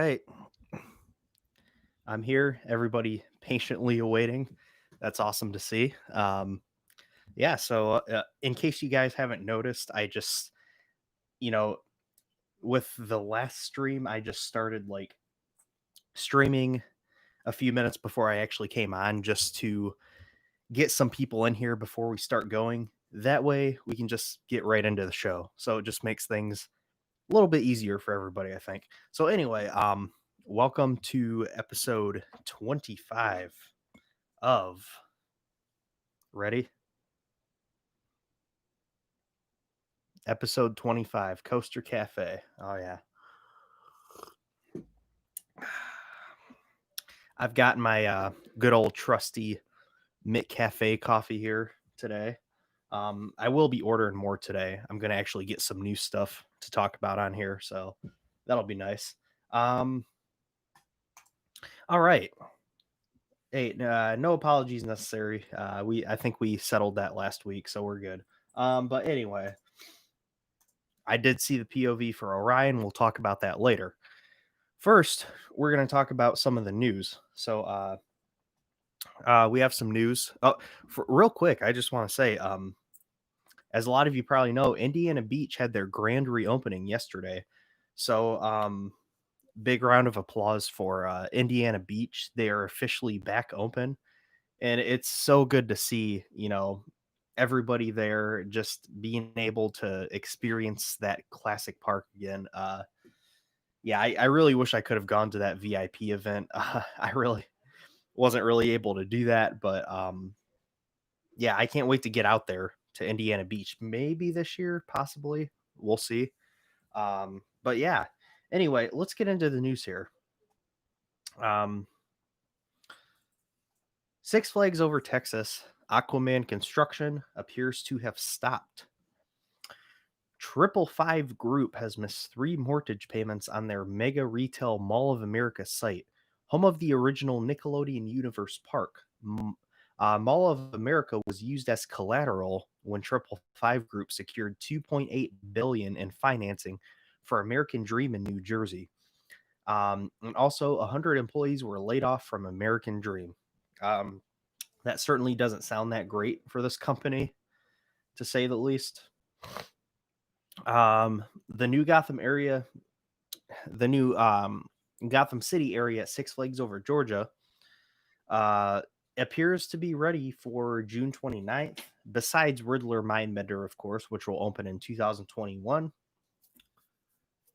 right. I'm here. Everybody patiently awaiting. That's awesome to see. Yeah. So, in case you guys haven't noticed, I just, you know, with the last stream, I just started like streaming a few minutes before I actually came on just to get some people in here before we start going. That way we can just get right into the show. So it just makes things a little bit easier for everybody, I think. So anyway, welcome to episode 25 of ready? Episode 25, Coaster Cafe. Oh yeah. I've got my good old trusty Mitt Cafe coffee here today. I will be ordering more today. I'm gonna actually get some new stuff to talk about on here, so that'll be nice. Um, all right. Hey, no apologies necessary. I think we settled that last week, so we're good. But anyway, I did see the POV for Orion. We'll talk about that later. First, we're going to talk about some of the news. So, we have some news. Oh, real quick, I just want to say, as a lot of you probably know, Indiana Beach had their grand reopening yesterday. So, big round of applause for Indiana Beach. They are officially back open, and it's so good to see, everybody there just being able to experience that classic park again. Yeah, I really wish I could have gone to that VIP event. I really wasn't really able to do that, but yeah, I can't wait to get out there to Indiana Beach. Maybe this year, possibly. We'll see. But yeah. Anyway, let's get into the news here. Um, Six Flags Over Texas Aquaman construction appears to have stopped. Triple Five Group has missed three mortgage payments on their mega retail Mall of America site, home of the original Nickelodeon Universe Park. Mall of America was used as collateral when Triple Five Group secured $2.8 billion in financing for American Dream in New Jersey. And also, 100 employees were laid off from American Dream. Um, that certainly doesn't sound that great for this company, to say the least. The new Gotham City area at Six Flags Over Georgia uh, appears to be ready for June 29th, besides Riddler Mindbender, of course, which will open in 2021.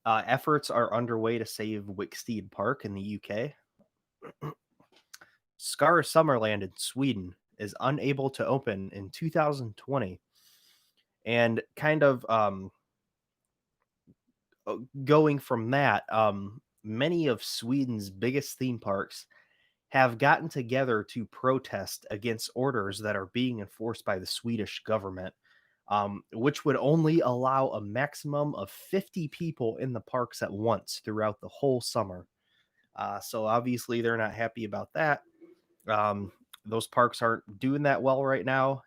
Efforts are underway to save Wicksteed Park in the UK. Skara Summerland in Sweden is unable to open in 2020. And kind of going from that, many of Sweden's biggest theme parks have gotten together to protest against orders that are being enforced by the Swedish government, which would only allow a maximum of 50 people in the parks at once throughout the whole summer. So obviously, they're not happy about that. Those parks aren't doing that well right now,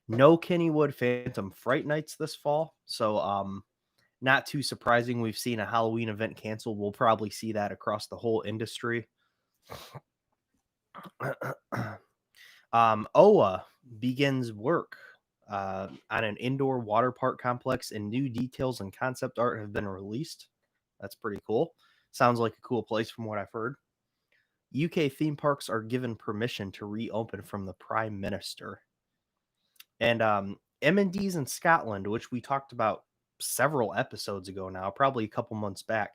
No Kennywood Phantom Fright Nights this fall. So, not too surprising. We've seen a Halloween event canceled. We'll probably see that across the whole industry. OA begins work on an indoor water park complex, and new details and concept art have been released. That's pretty cool. Sounds like a cool place from what I've heard. UK theme parks are given permission to reopen from the Prime Minister. And M&Ds in Scotland, which we talked about several episodes ago now, probably a couple months back.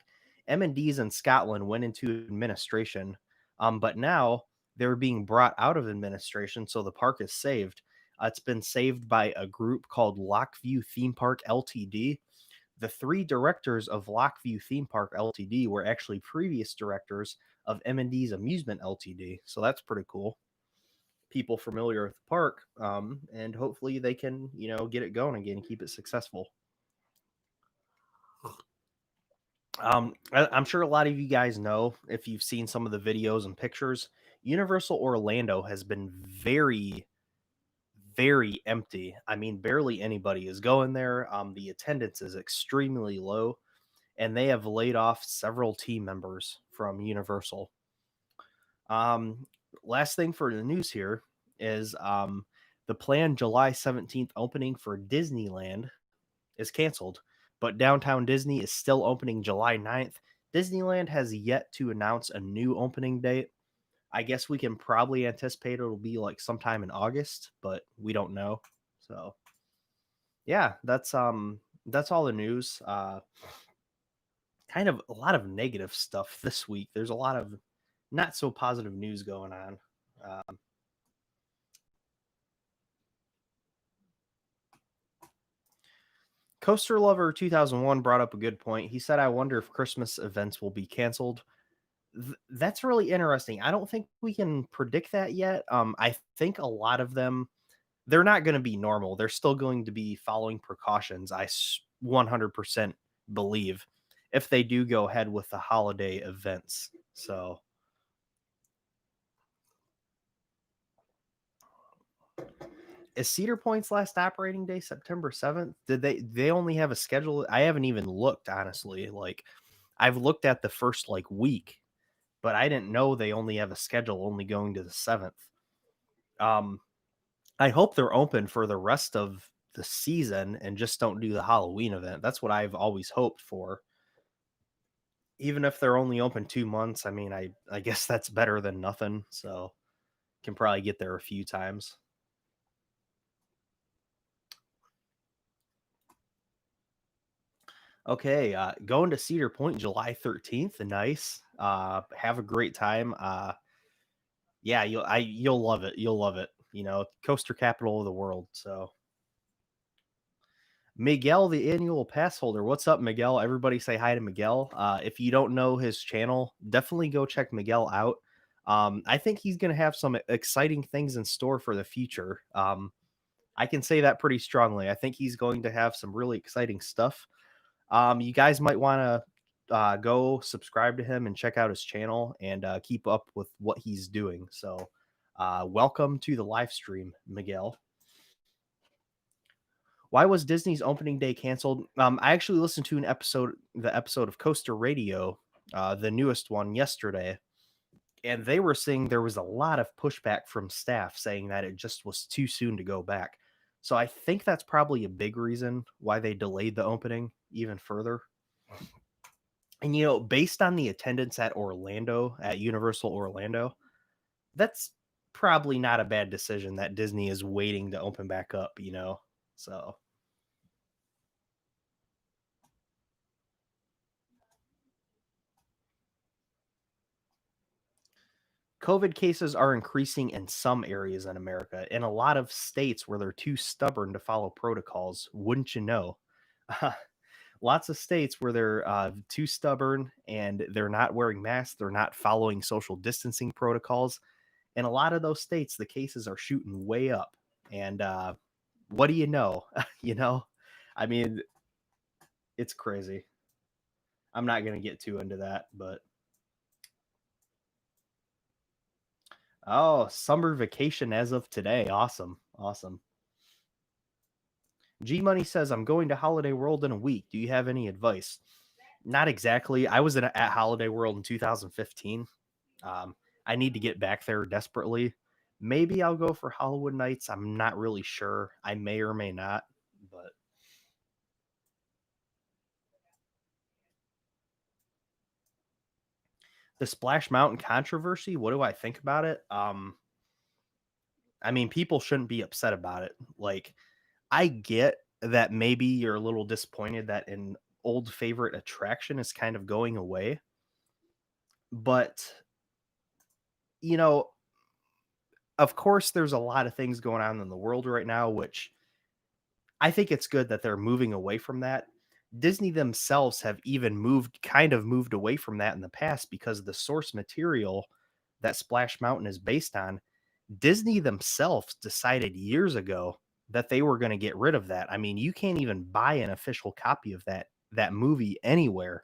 M&Ds in Scotland went into administration, but now they're being brought out of administration, so the park is saved. It's been saved by a group called Lockview Theme Park Ltd. The three directors of Lockview Theme Park Ltd. Were actually previous directors of M&D's Amusement Ltd. So that's pretty cool. People familiar with the park, and hopefully they can, get it going again and keep it successful. I'm sure a lot of you guys know, if you've seen some of the videos and pictures, Universal Orlando has been very, very empty. I mean, barely anybody is going there. The attendance is extremely low. and they have laid off several team members from Universal. Um, Last thing for the news here is the planned July 17th opening for Disneyland is canceled, but Downtown Disney is still opening July 9th. Disneyland has yet to announce a new opening date. I guess we can probably anticipate it'll be like sometime in August, but we don't know. So yeah, that's all the news. Kind of a lot of negative stuff this week. There's a lot of not so positive news going on. Um, Coaster Lover 2001 brought up a good point. He said, "I wonder if Christmas events will be canceled." That's really interesting. I don't think we can predict that yet. I think a lot of them they're not going to be normal. They're still going to be following precautions. 100% believe if they do go ahead with the holiday events. So is Cedar Point's last operating day September 7th? Did they only have a schedule? I haven't even looked, honestly. Like I've looked at the first like week, but I didn't know they only have a schedule only going to the 7th. Um I hope they're open for the rest of the season and just don't do the Halloween event. That's what I've always hoped for. Even if they're only open 2 months, I mean, I guess that's better than nothing, so can probably get there a few times. Okay, going to Cedar Point July 13th, nice. Have a great time. Yeah, you'll love it. You'll love it. You know, coaster capital of the world. So Miguel, the annual pass holder. What's up, Miguel? Everybody say hi to Miguel. If you don't know his channel, definitely go check Miguel out. I think he's going to have some exciting things in store for the future. I can say that pretty strongly. I think he's going to have some really exciting stuff. You guys might want to go subscribe to him and check out his channel and keep up with what he's doing. So, welcome to the live stream, Miguel. Why was Disney's opening day canceled? I actually listened to the episode of Coaster Radio, the newest one yesterday, and they were saying there was a lot of pushback from staff saying that it just was too soon to go back. So I think that's probably a big reason why they delayed the opening even further. And you know, based on the attendance at Universal Orlando, that's probably not a bad decision that Disney is waiting to open back up, you know. So COVID cases are increasing in some areas in America, in a lot of states where they're too stubborn to follow protocols. Wouldn't you know? Lots of states where they're too stubborn and they're not wearing masks, they're not following social distancing protocols. In a lot of those states, the cases are shooting way up. And what do you know? You know, I mean, it's crazy. I'm not going to get too into that, but oh, summer vacation as of today. Awesome. Awesome. G Money says, I'm going to Holiday World in a week. Do you have any advice? Not exactly. I was at Holiday World in 2015. I need to get back there desperately. Maybe I'll go for Hollywood Nights. I'm not really sure. I may or may not, but the Splash Mountain controversy, what do I think about it? I mean, people shouldn't be upset about it. Like, I get that maybe you're a little disappointed that an old favorite attraction is kind of going away, but you know, of course, there's a lot of things going on in the world right now, which I think it's good that they're moving away from that. Disney themselves have even moved away from that in the past because the source material that Splash Mountain is based on, Disney themselves decided years ago that they were going to get rid of that. I mean, you can't even buy an official copy of that movie anywhere.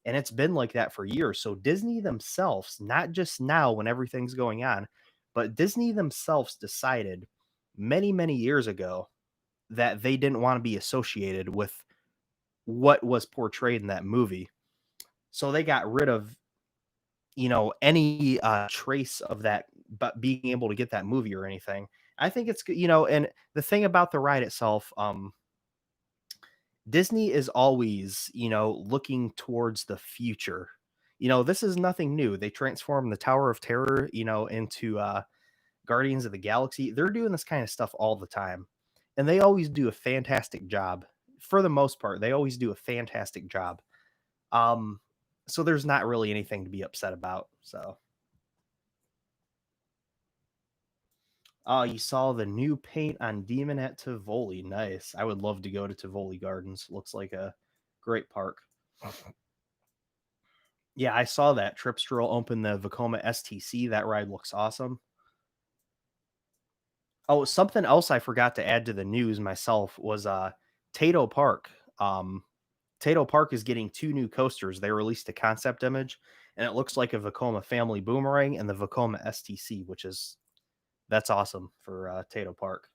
And it's been like that for years. So Disney themselves, not just now when everything's going on, but Disney themselves decided many, many years ago that they didn't want to be associated with what was portrayed in that movie. So they got rid of, any trace of that, but being able to get that movie or anything. I think it's good, and the thing about the ride itself, Disney is always, looking towards the future. This is nothing new. They transformed the Tower of Terror, into Guardians of the Galaxy. They're doing this kind of stuff all the time. And they always do a fantastic job. For the most part, they always do a fantastic job. Um, so there's not really anything to be upset about. So, you saw the new paint on Demon at Tivoli. Nice. I would love to go to Tivoli Gardens. Looks like a great park. Yeah, I saw that. Tripster open the Vekoma STC. That ride looks awesome. Oh, something else I forgot to add to the news myself was Tato Park. Um Tato Park is getting two new coasters. They released a concept image and it looks like a Vekoma family boomerang and the Vekoma STC, which is that's awesome for Tato Park.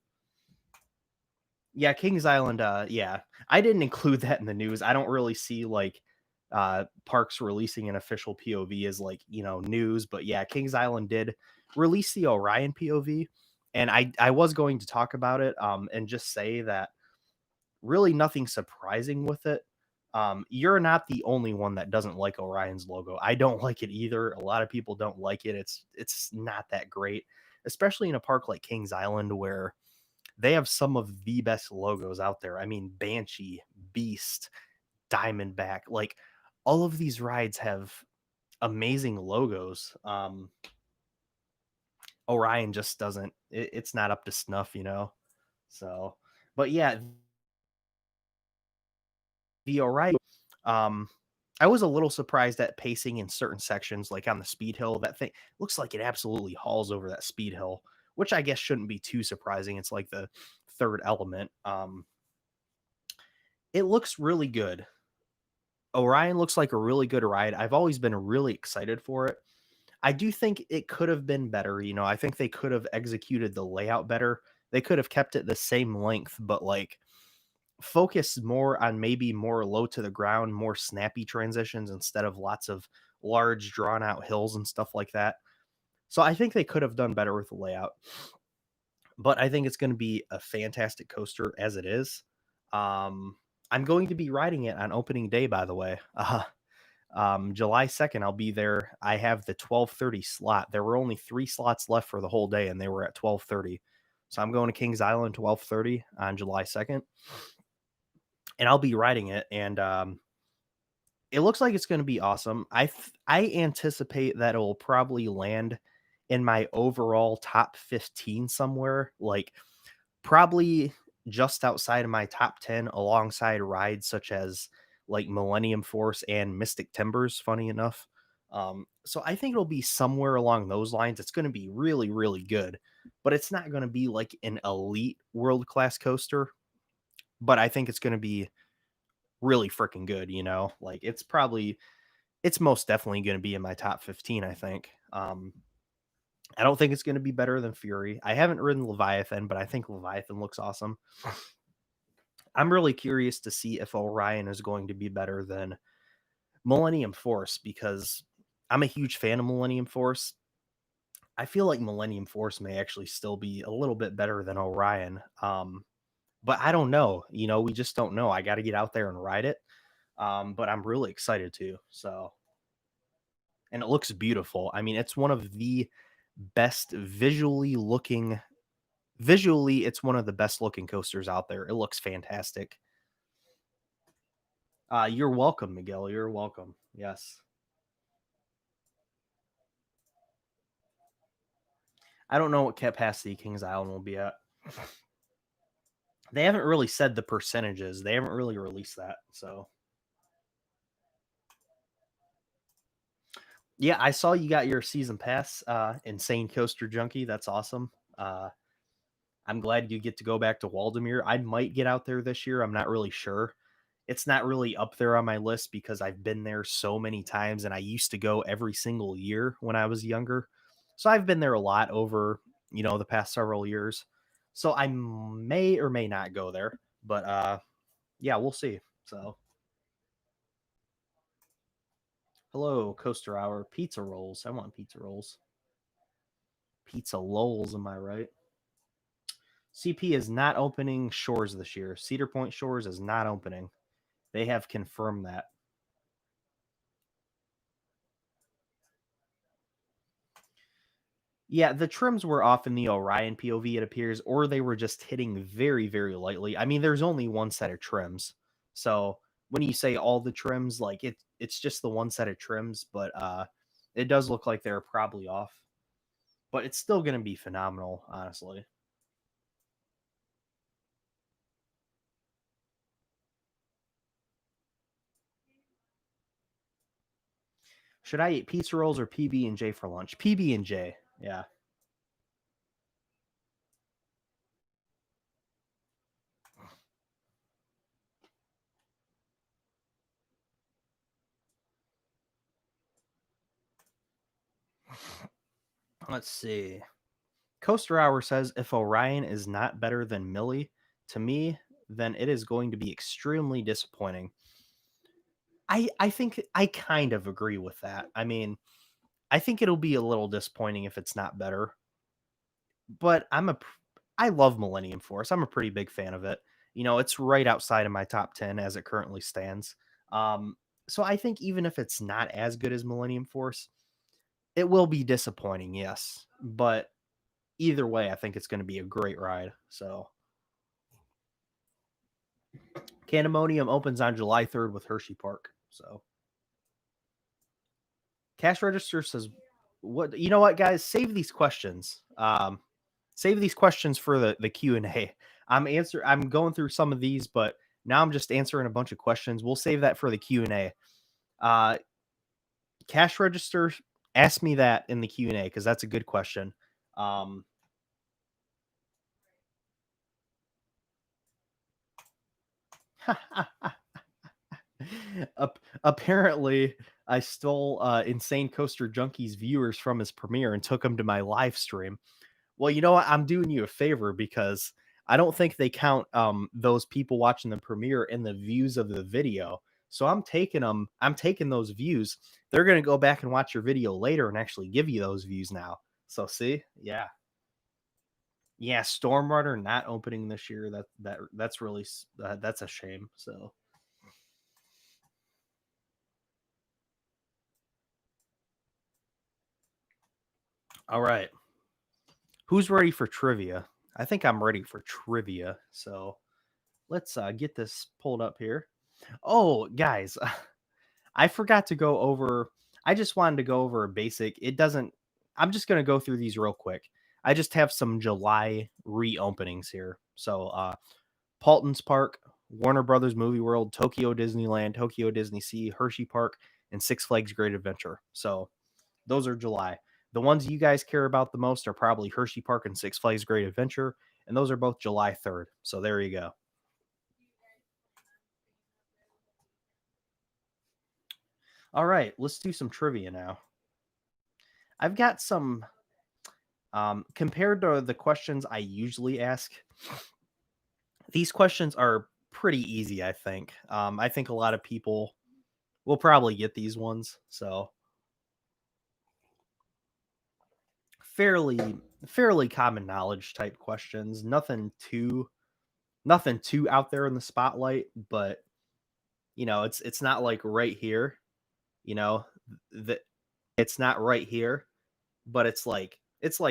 Yeah, Kings Island, yeah. I didn't include that in the news. I don't really see like parks releasing an official POV as like, news, but yeah, Kings Island did release the Orion POV and I was going to talk about it and just say that really nothing surprising with it. You're not the only one that doesn't like Orion's logo. I don't like it either. A lot of people don't like it. It's not that great, especially in a park like Kings Island where they have some of the best logos out there. I mean, Banshee, Beast, Diamondback, like all of these rides have amazing logos. Orion just doesn't. It's not up to snuff. So, but yeah, the Orion. Um, I was a little surprised at pacing in certain sections, like on the speed hill. That thing looks like it absolutely hauls over that speed hill, which I guess shouldn't be too surprising. It's like the third element. It looks really good. Orion looks like a really good ride. I've always been really excited for it. I do think it could have been better. I think they could have executed the layout better. They could have kept it the same length, but like focus more on maybe more low to the ground, more snappy transitions instead of lots of large drawn out hills and stuff like that. So I think they could have done better with the layout, but I think it's going to be a fantastic coaster as it is. Um, I'm going to be riding it on opening day, by the way. July 2nd, I'll be there. I have the 12:30 slot. There were only 3 slots left for the whole day, and they were at 12:30. So I'm going to Kings Island 12:30 on July 2nd, and I'll be riding it. And it looks like it's going to be awesome. I anticipate that it will probably land in my overall top 15 somewhere, like probably just outside of my top 10 alongside rides such as like Millennium Force and Mystic Timbers, funny enough. So I think it'll be somewhere along those lines. It's going to be really, really good, but it's not going to be like an elite world class coaster. But I think it's going to be really freaking good. Like it's most definitely going to be in my top 15, I think. I don't think it's going to be better than Fury. I haven't ridden Leviathan, but I think Leviathan looks awesome. I'm really curious to see if Orion is going to be better than Millennium Force because I'm a huge fan of Millennium Force. I feel like Millennium Force may actually still be a little bit better than Orion. But I don't know. We just don't know. I got to get out there and ride it. But I'm really excited to. So, and it looks beautiful. I mean, it's one of the best visually, it's one of the best looking coasters out there. It looks fantastic. You're welcome, Miguel. You're welcome. Yes. I don't know what capacity Kings Island will be at. They haven't really said the percentages. They haven't really released that. So, yeah, I saw you got your season pass, Insane Coaster Junkie. That's awesome. Uh, I'm glad you get to go back to Waldemere. I might get out there this year. I'm not really sure. It's not really up there on my list because I've been there so many times and I used to go every single year when I was younger. So I've been there a lot over, the past several years. So I may or may not go there, but yeah, we'll see. So Hello, Coaster Hour. Pizza rolls. I want pizza rolls. Pizza lolls, am I right? CP is not opening Shores this year. Cedar Point Shores is not opening. They have confirmed that. Yeah, the trims were off in the Orion POV, it appears, or they were just hitting very, very lightly. I mean, there's only one set of trims. So when you say all the trims, like it's just the one set of trims, but it does look like they're probably off. But it's still gonna be phenomenal, honestly. Should I eat pizza rolls or PB and J for lunch? PB and J. Yeah. Let's see. Coaster Hour says if Orion is not better than Millie, to me, then it is going to be extremely disappointing. I think I kind of agree with that. I mean, I think it'll be a little disappointing if it's not better, but I love Millennium Force. I'm a pretty big fan of it. You know, it's right outside of my top 10 as it currently stands. Um, so I think even if it's not as good as Millennium Force, it will be disappointing, yes. But either way, I think it's going to be a great ride. So Candemonium opens on July 3rd with Hershey Park. So cash register says, "What you know? What guys? Save these questions. Save these questions for the Q and A. I'm going through some of these, but now I'm just answering a bunch of questions. We'll save that for the Q and A. Uh, cash register, ask me that in the Q and A because that's a good question. Um, apparently, I stole Insane Coaster Junkies viewers from his premiere and took them to my live stream. Well, you know what? I'm doing you a favor because I don't think they count those people watching the premiere in the views of the video. So I'm taking them. I'm taking those views. They're gonna go back and watch your video later and actually give you those views now. So see, yeah, yeah. Stormrunner not opening this year. That's really that's a shame. So all right, who's ready for trivia? I think I'm ready for trivia. So let's get this pulled up here. Oh, guys, I forgot to go over. I just wanted to go over a basic. It doesn't. I'm just gonna go through these real quick. I just have some July reopenings here. So, Paulton's Park, Warner Brothers Movie World, Tokyo Disneyland, Tokyo Disney Sea, Hershey Park, and Six Flags Great Adventure. So those are July. The ones you guys care about the most are probably Hershey Park and Six Flags Great Adventure, and those are both July 3rd. So there you go. All right, let's do some trivia now. I've got some compared to the questions I usually ask, these questions are pretty easy, I think. I think a lot of people will probably get these ones. So fairly fairly common knowledge type questions. Nothing too out there in the spotlight, but you know, it's not like right here, you know, that it's not right here, but it's like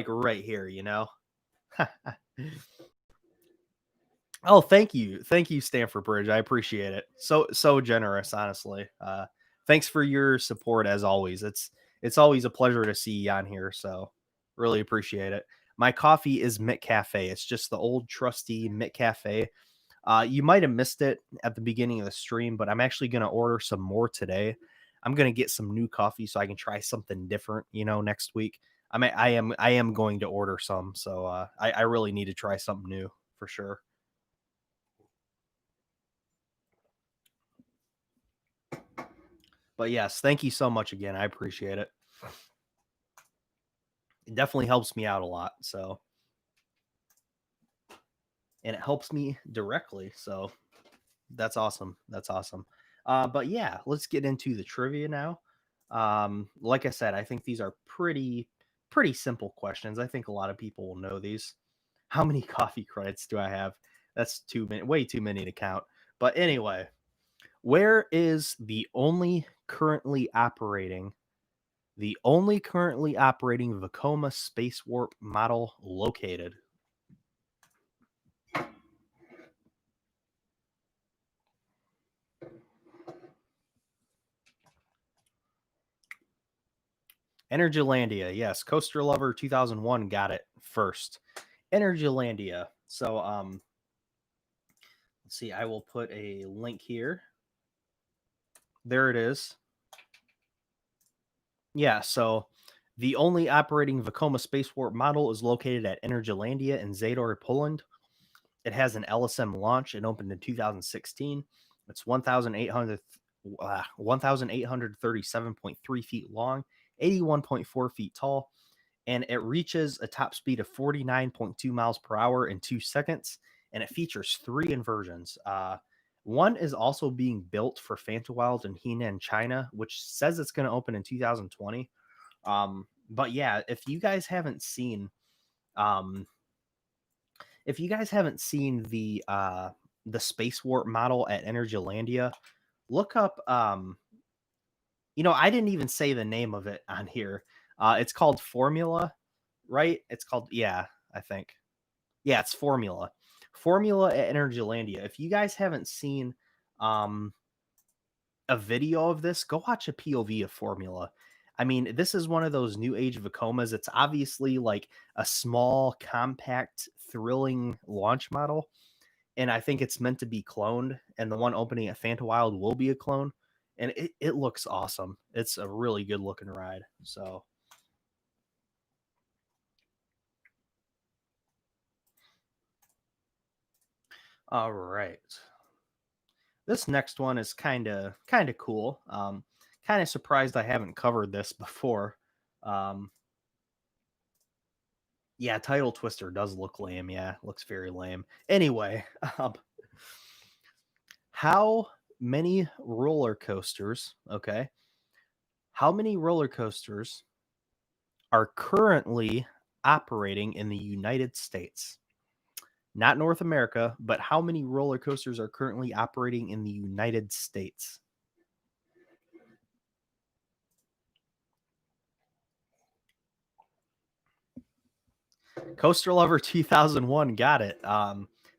right here, you know. Oh, thank you, Stanford Bridge. I appreciate it. So generous, honestly. Thanks for your support as always. It's always a pleasure to see you on here. So really appreciate it. My coffee is Mitt Cafe. It's just the old trusty Mitt Cafe. You might have missed it at the beginning of the stream, but I'm actually going to order some more today. I'm going to get some new coffee so I can try something different. You know, next week. I am going to order some. So I really need to try something new for sure. But yes, thank you so much again. I appreciate it. It definitely helps me out a lot. So, and it helps me directly. So that's awesome. That's awesome. But yeah, let's get into the trivia now. Like I said, I think these are pretty simple questions. I think a lot of people will know these. How many coffee credits do I have? That's too many, way too many to count. But anyway, where is the only currently operating Vekoma space warp model located? Energylandia, yes. Coaster Lover 2001 got it first. Energylandia. So let's see, I will put a link here. There it is. Yeah, so the only operating Vekoma space warp model is located at Energylandia in Zadar, Poland. It has an LSM launch. It opened in 2016. It's 1,837.3 feet long, 81.4 feet tall, and it reaches a top speed of 49.2 miles per hour in 2 seconds. And it features 3 inversions. One is also being built for Fantawild in Henan, China, which says it's going to open in 2020. But yeah, um, if you guys haven't seen the space warp model at Energylandia, look up I didn't even say the name of it on here. It's called Formula, right? It's called, yeah, I think. Yeah, it's Formula. Formula at Energylandia. If you guys haven't seen um a video of this, go watch a POV of Formula. I mean, this is one of those new age Vekomas. It's obviously like a small, compact, thrilling launch model, and I think it's meant to be cloned. And the one opening at Fantawild will be a clone, and it looks awesome. It's a really good looking ride. So, all right, this next one is kind of cool. Kind of surprised I haven't covered this before. Um, Yeah, Title Twister does look lame. Yeah, looks very lame. Anyway, um, how many roller coasters? Okay, how many roller coasters are currently operating in the United States? Not North America, but how many roller coasters are currently operating in the United States? Coaster Lover 2001 got it.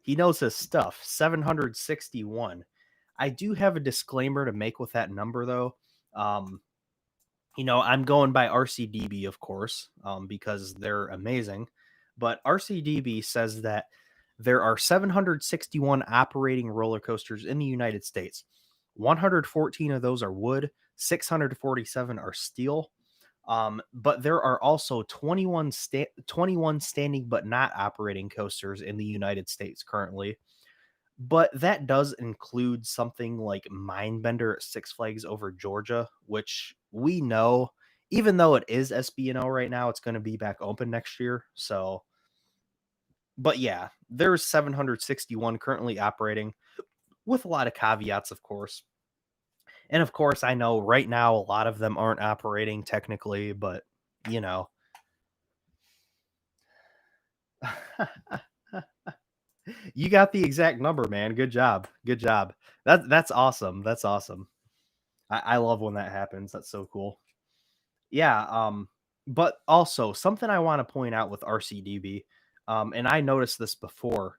He knows his stuff. 761. I do have a disclaimer to make with that number though. Um, I'm going by RCDB, of course, because they're amazing. But RCDB says that there are 761 operating roller coasters in the United States. 114 of those are wood, 647 are steel. But there are also 21 standing but not operating coasters in the United States currently. But that does include something like Mindbender at Six Flags Over Georgia, which we know, even though it is SBNO right now, it's going to be back open next year. So, but yeah, there's 761 currently operating with a lot of caveats, of course. And of course, I know right now a lot of them aren't operating technically, but you know. You got the exact number, man. Good job. Good job. That's awesome. That's awesome. I love when that happens. That's so cool. Yeah, but also something I want to point out with RCDB, and I noticed this before,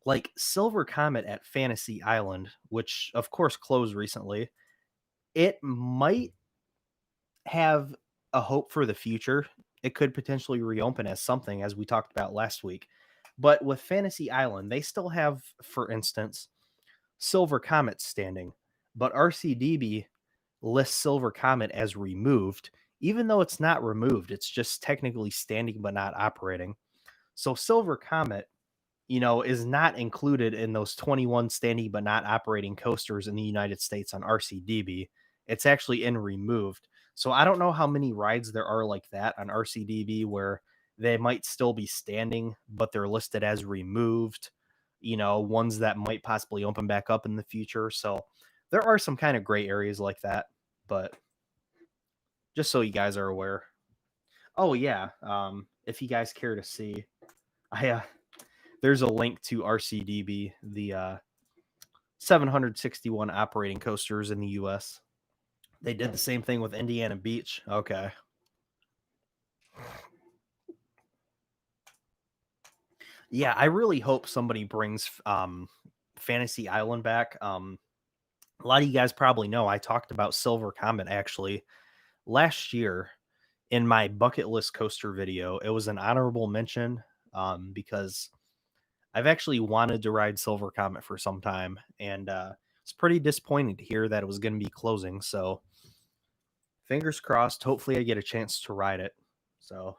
like Silver Comet at Fantasy Island, which of course closed recently, it might have a hope for the future. It could potentially reopen as something, as we talked about last week. But with Fantasy Island, they still have, for instance, Silver Comet standing, but RCDB lists Silver Comet as removed, even though it's not removed. It's just technically standing but not operating. So Silver Comet, is not included in those 21 standing but not operating coasters in the United States on RCDB. It's actually in removed. So I don't know how many rides there are like that on RCDB where they might still be standing, but they're listed as removed, ones that might possibly open back up in the future. So there are some kind of gray areas like that, but just so you guys are aware. Oh yeah, if you guys care to see, I there's a link to RCDB, the 761 operating coasters in the U.S. They did the same thing with Indiana Beach. Okay. Yeah, I really hope somebody brings Fantasy Island back. A lot of you guys probably know I talked about Silver Comet actually last year in my bucket list coaster video. It was an honorable mention because I've actually wanted to ride Silver Comet for some time, and it's pretty disappointing to hear that it was going to be closing. So fingers crossed. Hopefully, I get a chance to ride it. So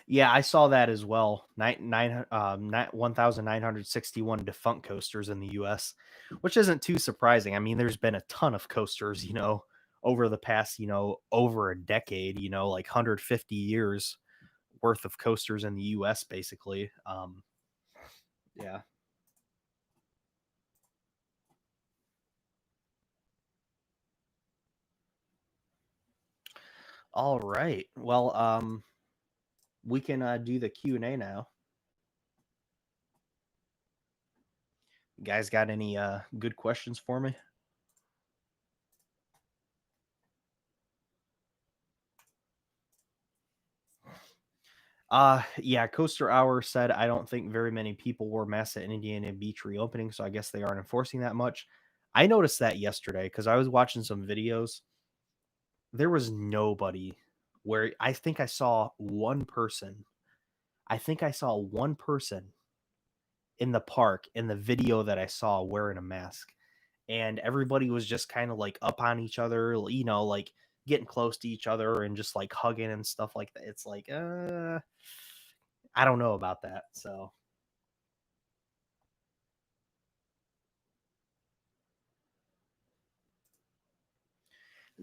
yeah, I saw that as well. 1,961 defunct coasters in the U.S., which isn't too surprising. I mean, there's been a ton of coasters, over the past, over a decade, like 150 years worth of coasters in the U.S. basically. Yeah. All right. Well, we can do the Q&A now. You guys got any good questions for me? Yeah, Coaster Hour said I don't think very many people wore masks at Indiana Beach reopening, so I guess they aren't enforcing that much. I noticed that yesterday because I was watching some videos. There was nobody where I think I saw one person. I think I saw one person in the park in the video that I saw wearing a mask. And everybody was just kind of like up on each other, like getting close to each other and just like hugging and stuff like that. It's like, I don't know about that. So,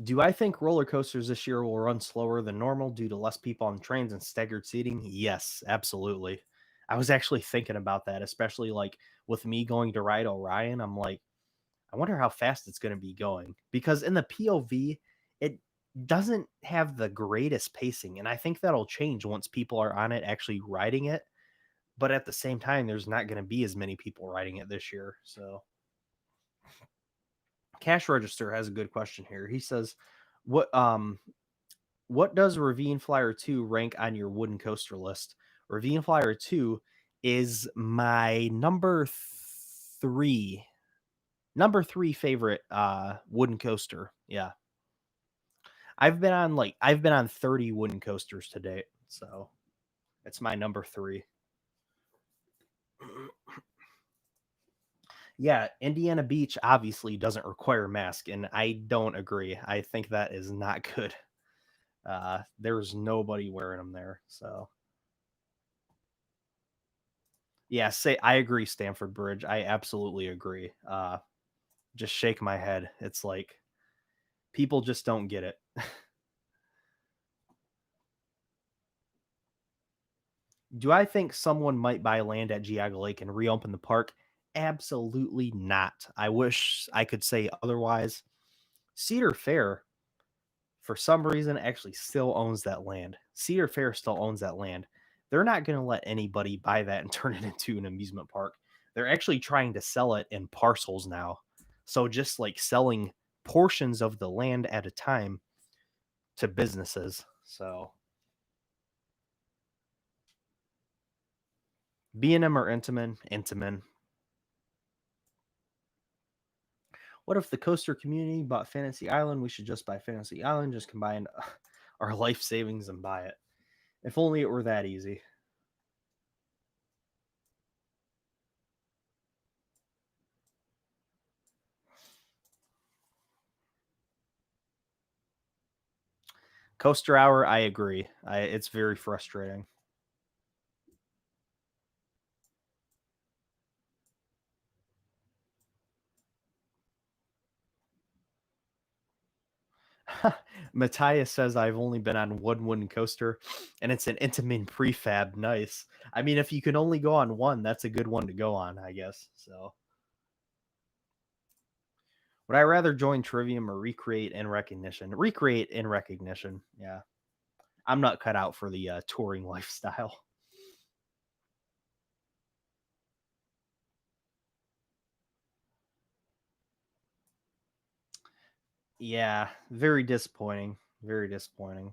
do I think roller coasters this year will run slower than normal due to less people on trains and staggered seating? Yes, absolutely. I was actually thinking about that, especially like with me going to ride Orion. I'm like, I wonder how fast it's going to be going because in the POV, it doesn't have the greatest pacing. And I think that'll change once people are on it actually riding it. But at the same time, there's not going to be as many people riding it this year. So, Cash Register has a good question here. He says, "What what does Ravine Flyer 2 rank on your wooden coaster list?" Ravine Flyer 2 is my three number three favorite wooden coaster. Yeah. I've been on 30 wooden coasters to date. So it's my number three. Yeah, Indiana Beach obviously doesn't require mask, and I don't agree. I think that is not good. There's nobody wearing them there. So yeah, say I agree, Stanford Bridge. I absolutely agree. Just shake my head. It's like people just don't get it. Do I think someone might buy land at Geauga Lake and reopen the park? Absolutely not. I wish I could say otherwise. Cedar Fair, for some reason, actually still owns that land. Cedar Fair still owns that land. They're not going to let anybody buy that and turn it into an amusement park. They're actually trying to sell it in parcels now. So just like selling portions of the land at a time to businesses. So B&M or Intamin, Intamin. What if the coaster community bought Fantasy Island? We should just buy Fantasy Island, just combine our life savings and buy it. If only it were that easy. Coaster Hour, I agree. It's very frustrating. Matthias says I've only been on one wooden coaster, and it's an Intamin prefab. Nice. I mean, if you can only go on one, that's a good one to go on, I guess. So, would I rather join Trivium or recreate in recognition? Recreate in recognition. Yeah, I'm not cut out for the touring lifestyle. Yeah, very disappointing. Very disappointing.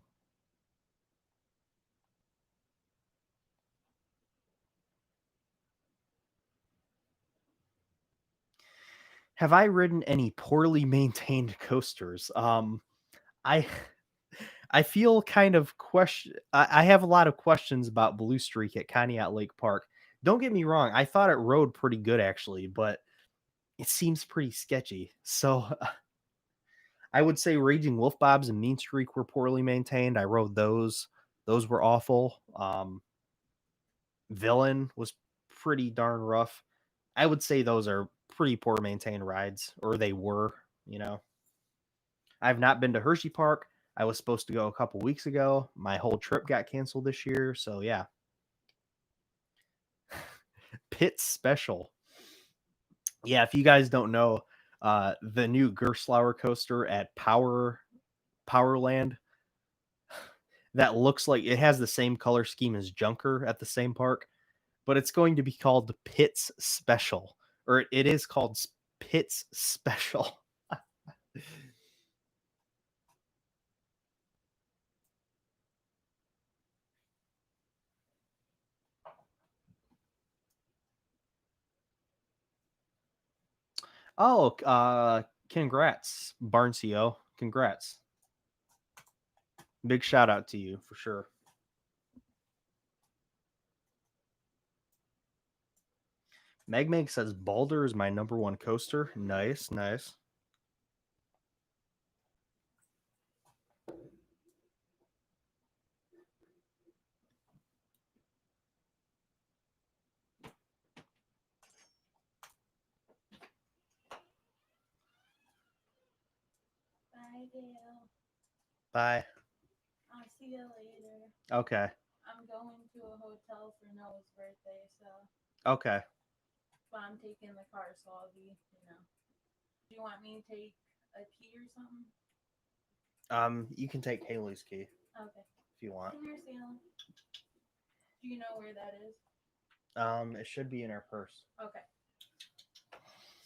Have I ridden any poorly maintained coasters? I I feel kind of I have a lot of questions about Blue Streak at Conneaut Lake Park. Don't get me wrong, I thought it rode pretty good actually, but it seems pretty sketchy. So I would say Raging Wolf Bobs and Mean Streak were poorly maintained. I rode those. Those were awful. Villain was pretty darn rough. I would say those are pretty poor maintained rides, or they were, you know. I've not been to Hershey Park. I was supposed to go a couple weeks ago. My whole trip got canceled this year. So yeah. Pit Special. Yeah, if you guys don't know, the new Gerstlauer coaster at Powerland that looks like it has the same color scheme as Junker at the same park, but it's going to be called the Pits Special, or it is called Pits Special. Oh, congrats, Barncio. Congrats. Big shout out to you for sure. Meg says Balder is my number one coaster. Nice, nice. Bye, Dale. Bye. I'll see you later. Okay. I'm going to a hotel for Noah's birthday, so Okay. but I'm taking the car, so I'll be, you know. Do you want me to take a key or something? You can take Haley's key Okay. if you want. Come here, Salem. Do you know where that is? It should be in her purse. Okay.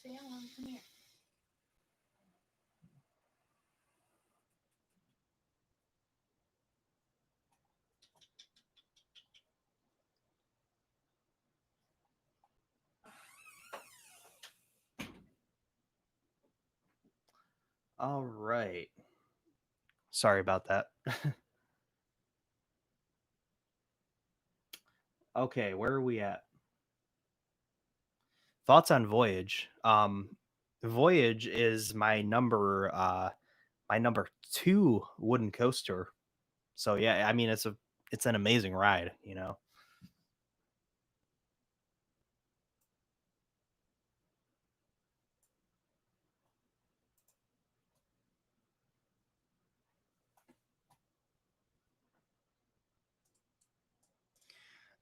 Salem, come here. All right. Sorry about that. Okay, where are we at? Thoughts on Voyage. Voyage is my number 2 wooden coaster. So yeah, I mean it's an amazing ride, you know.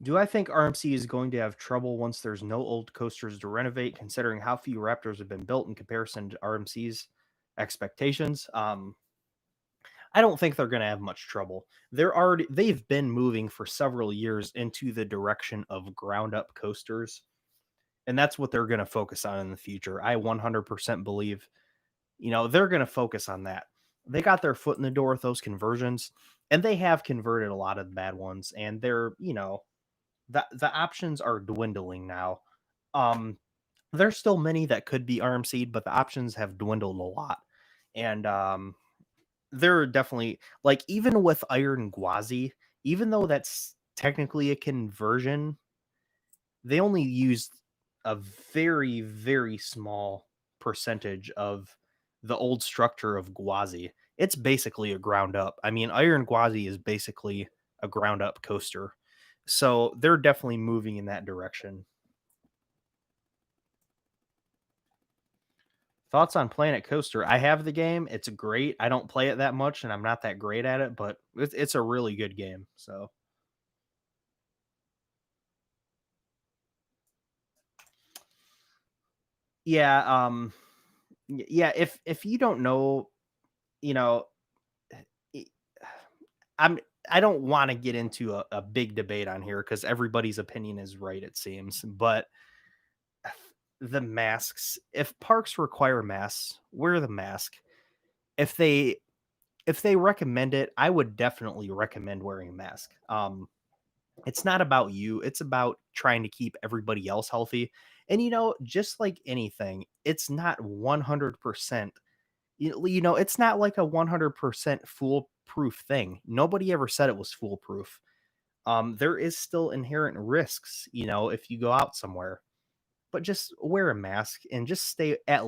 Do I think RMC is going to have trouble once there's no old coasters to renovate, considering how few Raptors have been built in comparison to RMC's expectations? I don't think they're going to have much trouble. They've been moving for several years into the direction of ground up coasters, and that's what they're going to focus on in the future. I 100% believe, they're going to focus on that. They got their foot in the door with those conversions, and they have converted a lot of the bad ones, and the options are dwindling now. Um, there's still many that could be RMC'd, but the options have dwindled a lot. And they're definitely like even with Iron Gwazi, even though that's technically a conversion, they only used a very, very small percentage of the old structure of Gwazi. It's basically a ground up. I mean, Iron Gwazi is basically a ground up coaster. So they're definitely moving in that direction. Thoughts on Planet Coaster? I have the game. It's great. I don't play it that much, and I'm not that great at it, but it's a really good game. So yeah, yeah. If you don't know, you know, i- I'm I don't want to get into a big debate on here because everybody's opinion is right. It seems, but the masks. If parks require masks, wear the mask. If they if they recommend it, I would definitely recommend wearing a mask. It's not about you, it's about trying to keep everybody else healthy. And just like anything, it's not 100%. It's not like a 100% foolproof thing. Nobody ever said it was foolproof. There is still inherent risks, if you go out somewhere. But just wear a mask and just stay, at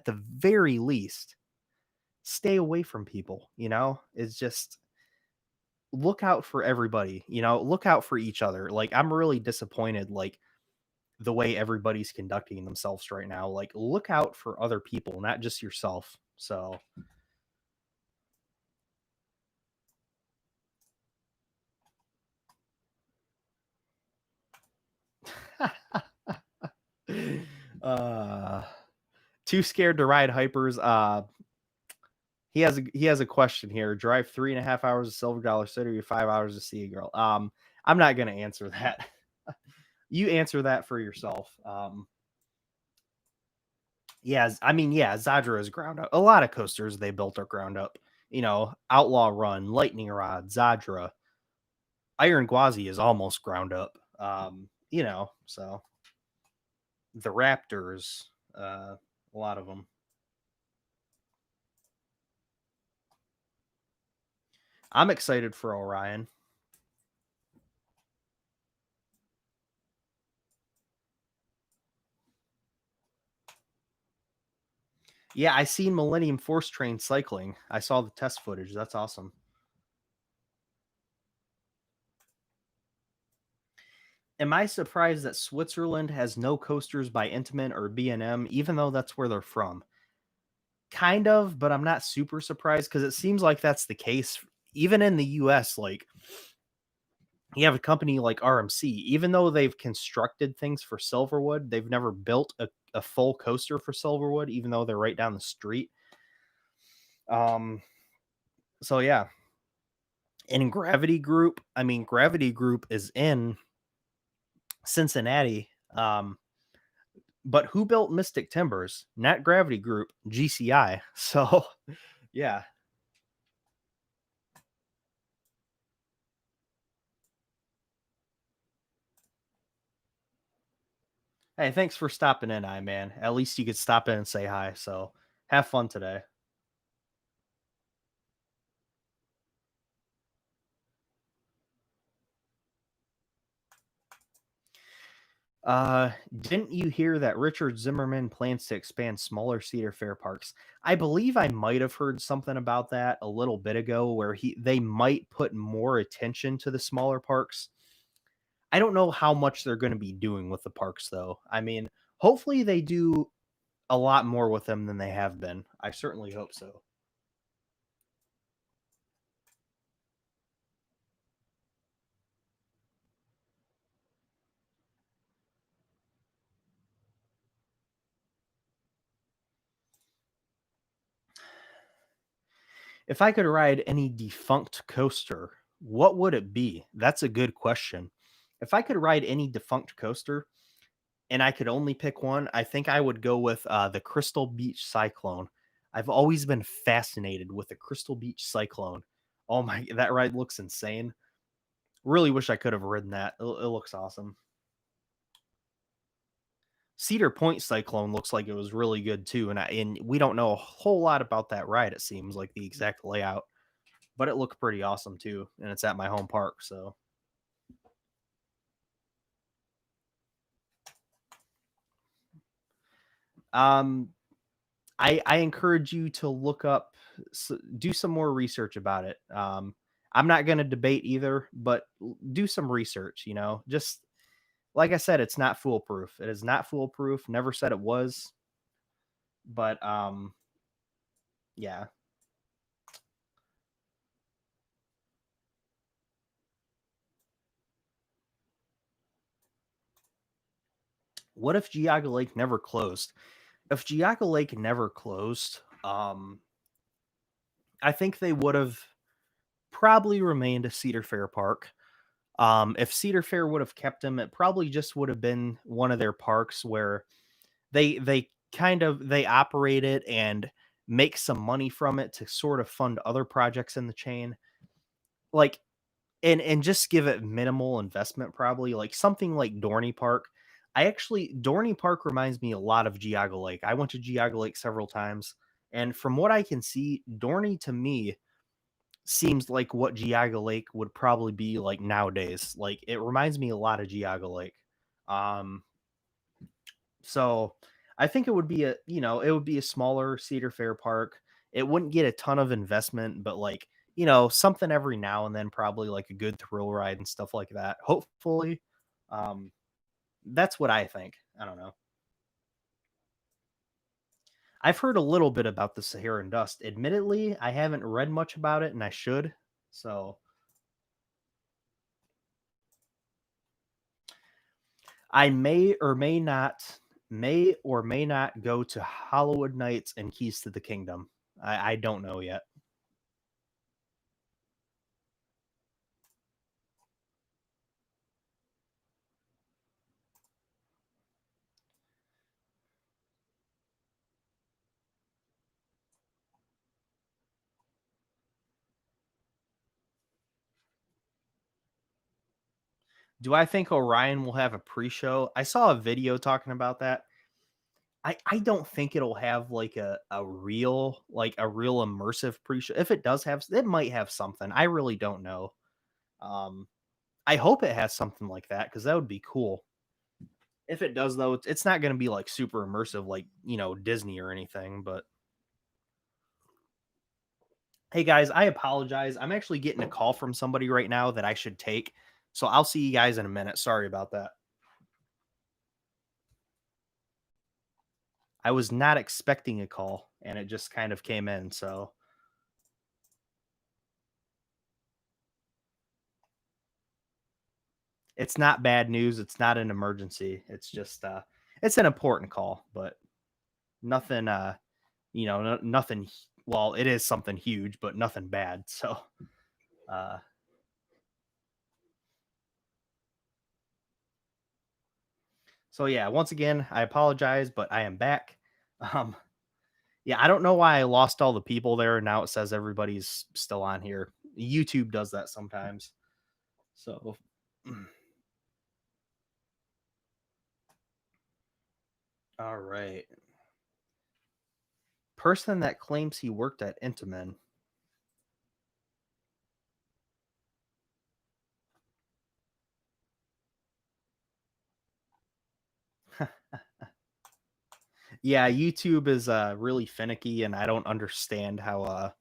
the very least, stay away from people. It's just look out for everybody, look out for each other. Like, I'm really disappointed, like, the way everybody's conducting themselves right now. Like, look out for other people, not just yourself. So, uh, too scared to ride hypers. He has a question here. Drive 3.5 hours to Silver Dollar City or 5 hours to see a girl. I'm not gonna answer that. You answer that for yourself. Yeah, I mean, yeah, Zadra is ground up. A lot of coasters they built are ground up. Outlaw Run, Lightning Rod, Zadra, Iron Gwazi is almost ground up. So the Raptors, a lot of them. I'm excited for Orion. Yeah, I seen Millennium Force Train cycling. I saw the test footage. That's awesome. Am I surprised that Switzerland has no coasters by Intamin or B&M, even though that's where they're from? Kind of, but I'm not super surprised because it seems like that's the case. Even in the US, like, you have a company like RMC, even though they've constructed things for Silverwood, they've never built a full coaster for Silverwood, even though they're right down the street. Um, so yeah. And in Gravity Group, I mean, Gravity Group is in Cincinnati. But who built Mystic Timbers? Not Gravity Group, GCI. So yeah. Hey, thanks for stopping in, I man. At least you could stop in and say hi. So have fun today. Didn't you hear that Richard Zimmerman plans to expand smaller Cedar Fair parks? I believe I might have heard something about that a little bit ago where they might put more attention to the smaller parks. I don't know how much they're going to be doing with the parks though. I mean, hopefully they do a lot more with them than they have been. I certainly hope so. If I could ride any defunct coaster, what would it be? That's a good question. If I could ride any defunct coaster and I could only pick one, I think I would go with the Crystal Beach Cyclone. I've always been fascinated with the Crystal Beach Cyclone. Oh my, that ride looks insane. Really wish I could have ridden that. It looks awesome. Cedar Point Cyclone looks like it was really good too, and we don't know a whole lot about that ride. It seems like the exact layout, but it looked pretty awesome too, and it's at my home park. So, um, I encourage you to look up, do some more research about it. I'm not going to debate either, but do some research. Just like I said, it's not foolproof. It is not foolproof. Never said it was. But yeah. What if Geauga Lake never closed? If Geauga Lake never closed, I think they would have probably remained a Cedar Fair park. If Cedar Fair would have kept them, it probably just would have been one of their parks where they kind of they operate it and make some money from it to sort of fund other projects in the chain. Like and just give it minimal investment probably, like something like Dorney Park. Dorney Park reminds me a lot of Geauga Lake. I went to Geauga Lake several times, and from what I can see, Dorney to me seems like what Geauga Lake would probably be like nowadays. Like it reminds me a lot of Geauga Lake. Um, so I think it would be it would be a smaller Cedar Fair park. It wouldn't get a ton of investment, but like, something every now and then, probably like a good thrill ride and stuff like that. Hopefully. Um, that's what I think. I don't know. I've heard a little bit about the Saharan dust. Admittedly, I haven't read much about it and I should. So I may or may not go to Hollywood Nights and Keys to the Kingdom. I don't know yet. Do I think Orion will have a pre-show? I saw a video talking about that. I don't think it'll have like a real immersive pre-show. If it does have, it might have something. I really don't know. Um, I hope it has something like that because that would be cool. If it does, though, it's not going to be like super immersive, like Disney or anything. But hey, guys, I apologize. I'm actually getting a call from somebody right now that I should take. So I'll see you guys in a minute. Sorry about that. I was not expecting a call and it just kind of came in. So it's not bad news. It's not an emergency. It's just it's an important call, but nothing nothing well, it is something huge, but nothing bad. So uh yeah, once again, I apologize, but I am back. Um yeah, I don't know why I lost all the people there. Now it says everybody's still on here. YouTube does that sometimes. So all right. Person that claims he worked at Intamin. Yeah, YouTube is really finicky and I don't understand how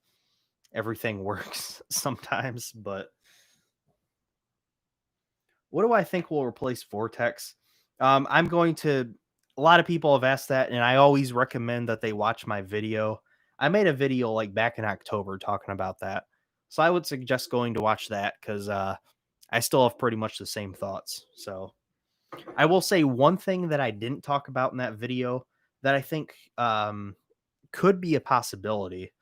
everything works sometimes, but what do I think will replace Vortex? I'm going to a lot of people have asked that and I always recommend that they watch my video. I made a video like back in October talking about that. So I would suggest going to watch that cuz I still have pretty much the same thoughts. So I will say one thing that I didn't talk about in that video that I think could be a possibility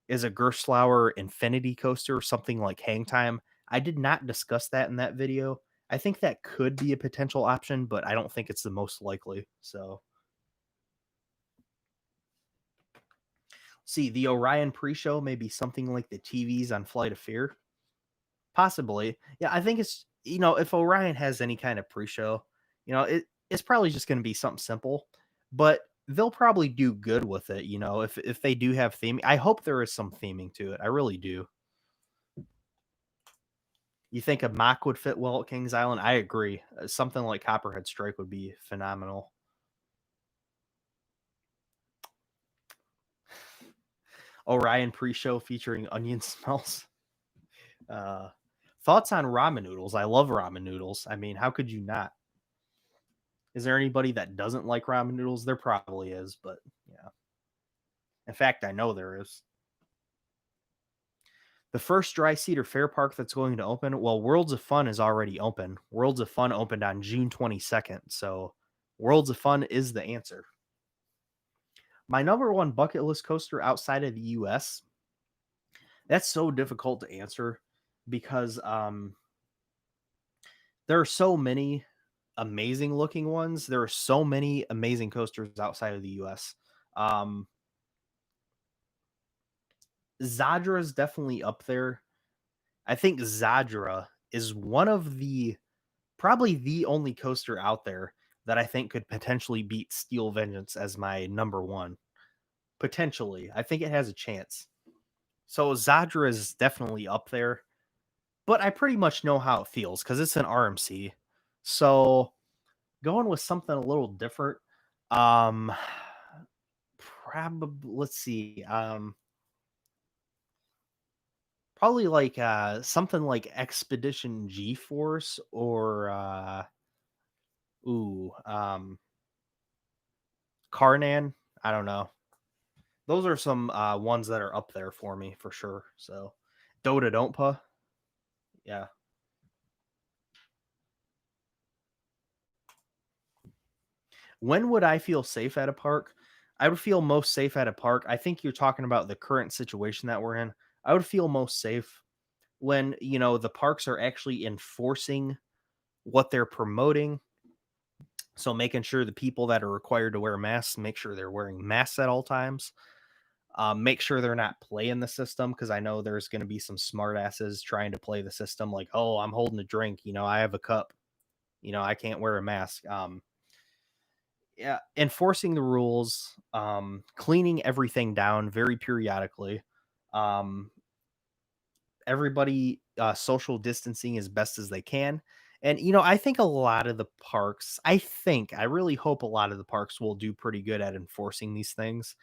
is a Gerstlauer Infinity Coaster or something like Hang Time. I did not discuss that in that video. I think that could be a potential option, but I don't think it's the most likely. So, see, the Orion pre-show may be something like the TVs on Flight of Fear. Possibly. Yeah, I think it's if Orion has any kind of pre-show, it's probably just going to be something simple, but they'll probably do good with it, if they do have theming. I hope there is some theming to it. I really do. You think a mock would fit well at Kings Island? I agree. Something like Copperhead Strike would be phenomenal. Orion pre-show featuring onion smells. Uh, Thoughts on ramen noodles? I love ramen noodles. I mean, how could you not? Is there anybody that doesn't like ramen noodles? There probably is, but yeah. In fact, I know there is. The first dry cedar fair park that's going to open, well, Worlds of Fun is already open. Worlds of Fun opened on June 22nd. So Worlds of Fun is the answer. My number one bucket list coaster outside of the US, that's so difficult to answer because there are so many amazing looking ones. There are so many amazing coasters outside of the US. Um, Zadra is definitely up there. I think Zadra is one of the probably the only coaster out there that I think could potentially beat Steel Vengeance as my number one. Potentially. I think it has a chance. So Zadra is definitely up there, but I pretty much know how it feels because it's an RMC. So going with something a little different, um, probably let's see, probably like something like Expedition G Force or ooh, Karnan. I don't know. Those are some ones that are up there for me for sure. So Dota Don't yeah. When would I feel safe at a park? I would feel most safe at a park. I think you're talking about the current situation that we're in. I would feel most safe when, the parks are actually enforcing what they're promoting. So making sure the people that are required to wear masks, make sure they're wearing masks at all times. Make sure they're not playing the system because I know there's going to be some smartasses trying to play the system like, oh, I'm holding a drink, I have a cup, I can't wear a mask. Yeah, enforcing the rules, cleaning everything down very periodically. Um, Everybody social distancing as best as they can. And I think a lot of the parks, I really hope a lot of the parks will do pretty good at enforcing these things.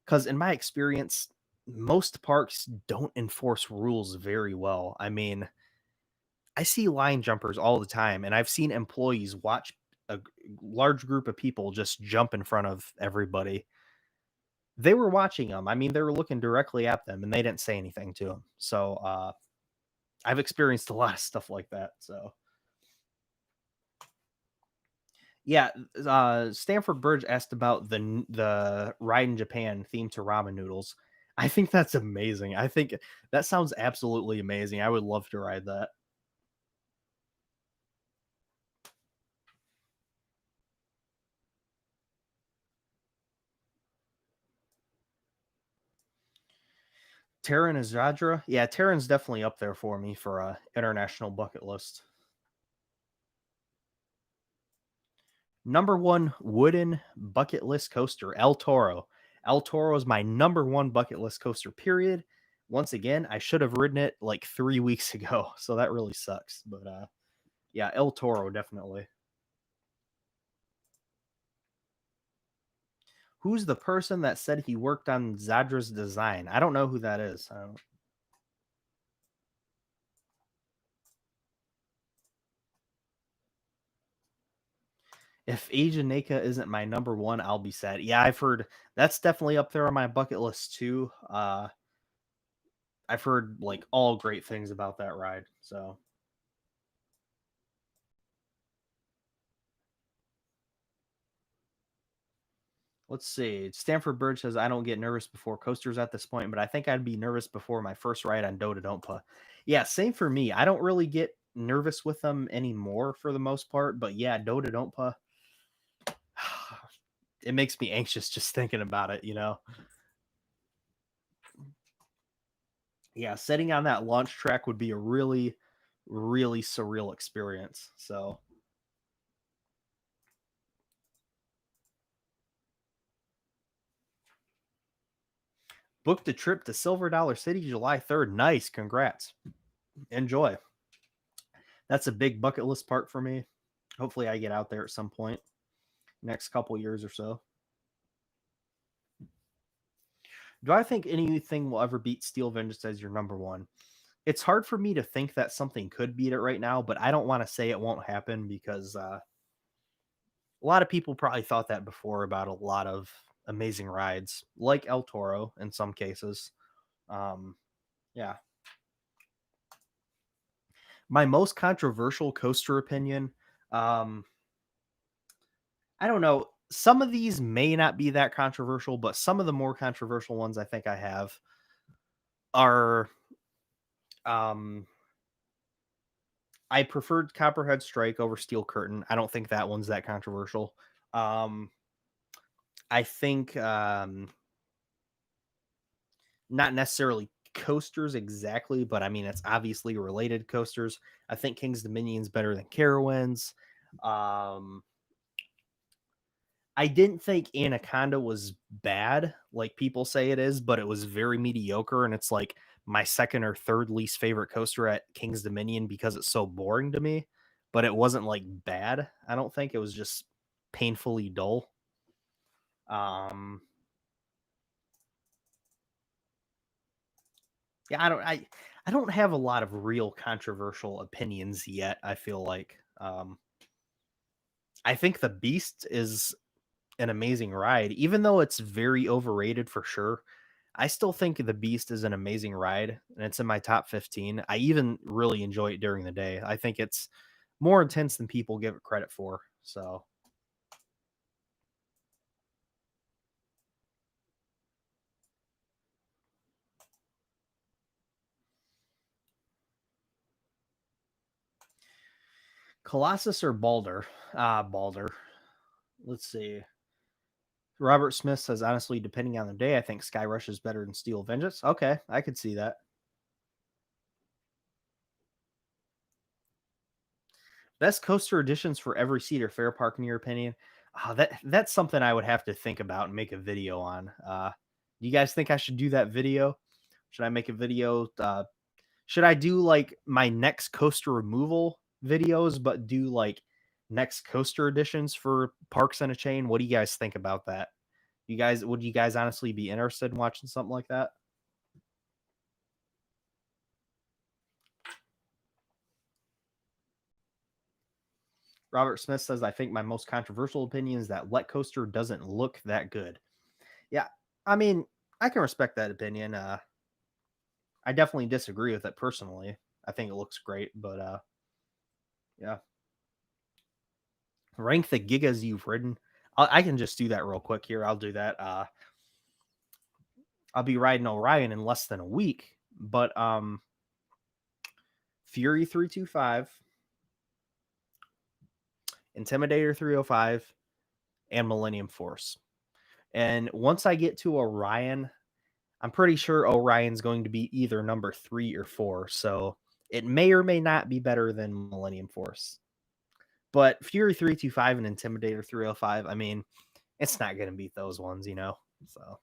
Because in my experience, most parks don't enforce rules very well. I mean, I see line jumpers all the time, and I've seen employees watch large group of people just jump in front of everybody. They were watching them. I mean, they were looking directly at them, and they didn't say anything to them. So I've experienced a lot of stuff like that. So yeah, Stanford Burge asked about the ride in Japan themed to ramen noodles. I think that's amazing. I think that sounds absolutely amazing. I would love to ride that. Terran Azadra? Yeah, Terran's definitely up there for me for a international bucket list. Number one wooden bucket list coaster, El Toro. El Toro is my number one bucket list coaster, period. Once again, I should have ridden it like 3 weeks ago, so that really sucks. But yeah, El Toro definitely. Who's the person that said he worked on Zadra's design? I don't know who that is. If Asian Naka isn't my number one, I'll be sad. Yeah, I've heard that's definitely up there on my bucket list too. I've heard like all great things about that ride. So let's see. Stanford Bird says I don't get nervous before coasters at this point, but I think I'd be nervous before my first ride on Dota Don't. Yeah, same for me. I don't really get nervous with them anymore for the most part, but yeah, Dota Don't. It makes me anxious just thinking about it. Yeah, sitting on that launch track would be a really, really surreal experience. So booked a trip to Silver Dollar City July 3rd. Nice. Congrats. Enjoy. That's a big bucket list part for me. Hopefully I get out there at some point next couple years or so. Do I think anything will ever beat Steel Vengeance as your number one? It's hard for me to think that something could beat it right now, but I don't want to say it won't happen because a lot of people probably thought that before about a lot of amazing rides, like El Toro in some cases. Um, yeah. My most controversial coaster opinion, um, I don't know. Some of these may not be that controversial, but some of the more controversial ones I think I have are um I preferred Copperhead Strike over Steel Curtain. I don't think that one's that controversial. Um I think not necessarily coasters exactly, but I mean it's obviously related coasters. I think King's Dominion's better than Carowinds. Um I didn't think Anaconda was bad, like people say it is, but it was very mediocre. And it's like my second or third least favorite coaster at King's Dominion because it's so boring to me. But it wasn't like bad. I don't think it was just painfully dull. Um, yeah, I don't have a lot of real controversial opinions yet. I feel like I think the Beast is an amazing ride, even though it's very overrated for sure. I still think the Beast is an amazing ride, and it's in my top 15. I even really enjoy it during the day. I think it's more intense than people give it credit for. So, Colossus or Balder? Balder. Let's see. Robert Smith says, honestly, depending on the day, I think Sky Rush is better than Steel Vengeance. Okay, I could see that. Best coaster additions for every Cedar Fair park, in your opinion? That's something I would have to think about and make a video on. Do you guys think I should do that video? Should I make a video? Should I do like my next coaster removal videos, but do like next coaster additions for parks in a chain? What do you guys think about that? Would you guys honestly be interested in watching something like that? Robert Smith says, I think my most controversial opinion is that Let Coaster doesn't look that good. Yeah, I mean, I can respect that opinion. I definitely disagree with it personally. I think it looks great, but yeah. Rank the gigas you've ridden. I can just do that real quick here. I'll do that. I'll be riding Orion in less than a week, but Fury 325, Intimidator 305, and Millennium Force. And once I get to Orion, I'm pretty sure Orion's going to be either number 3 or 4. So it may or may not be better than Millennium Force. But Fury 325 and Intimidator 305, I mean, it's not going to beat those ones, you know? So.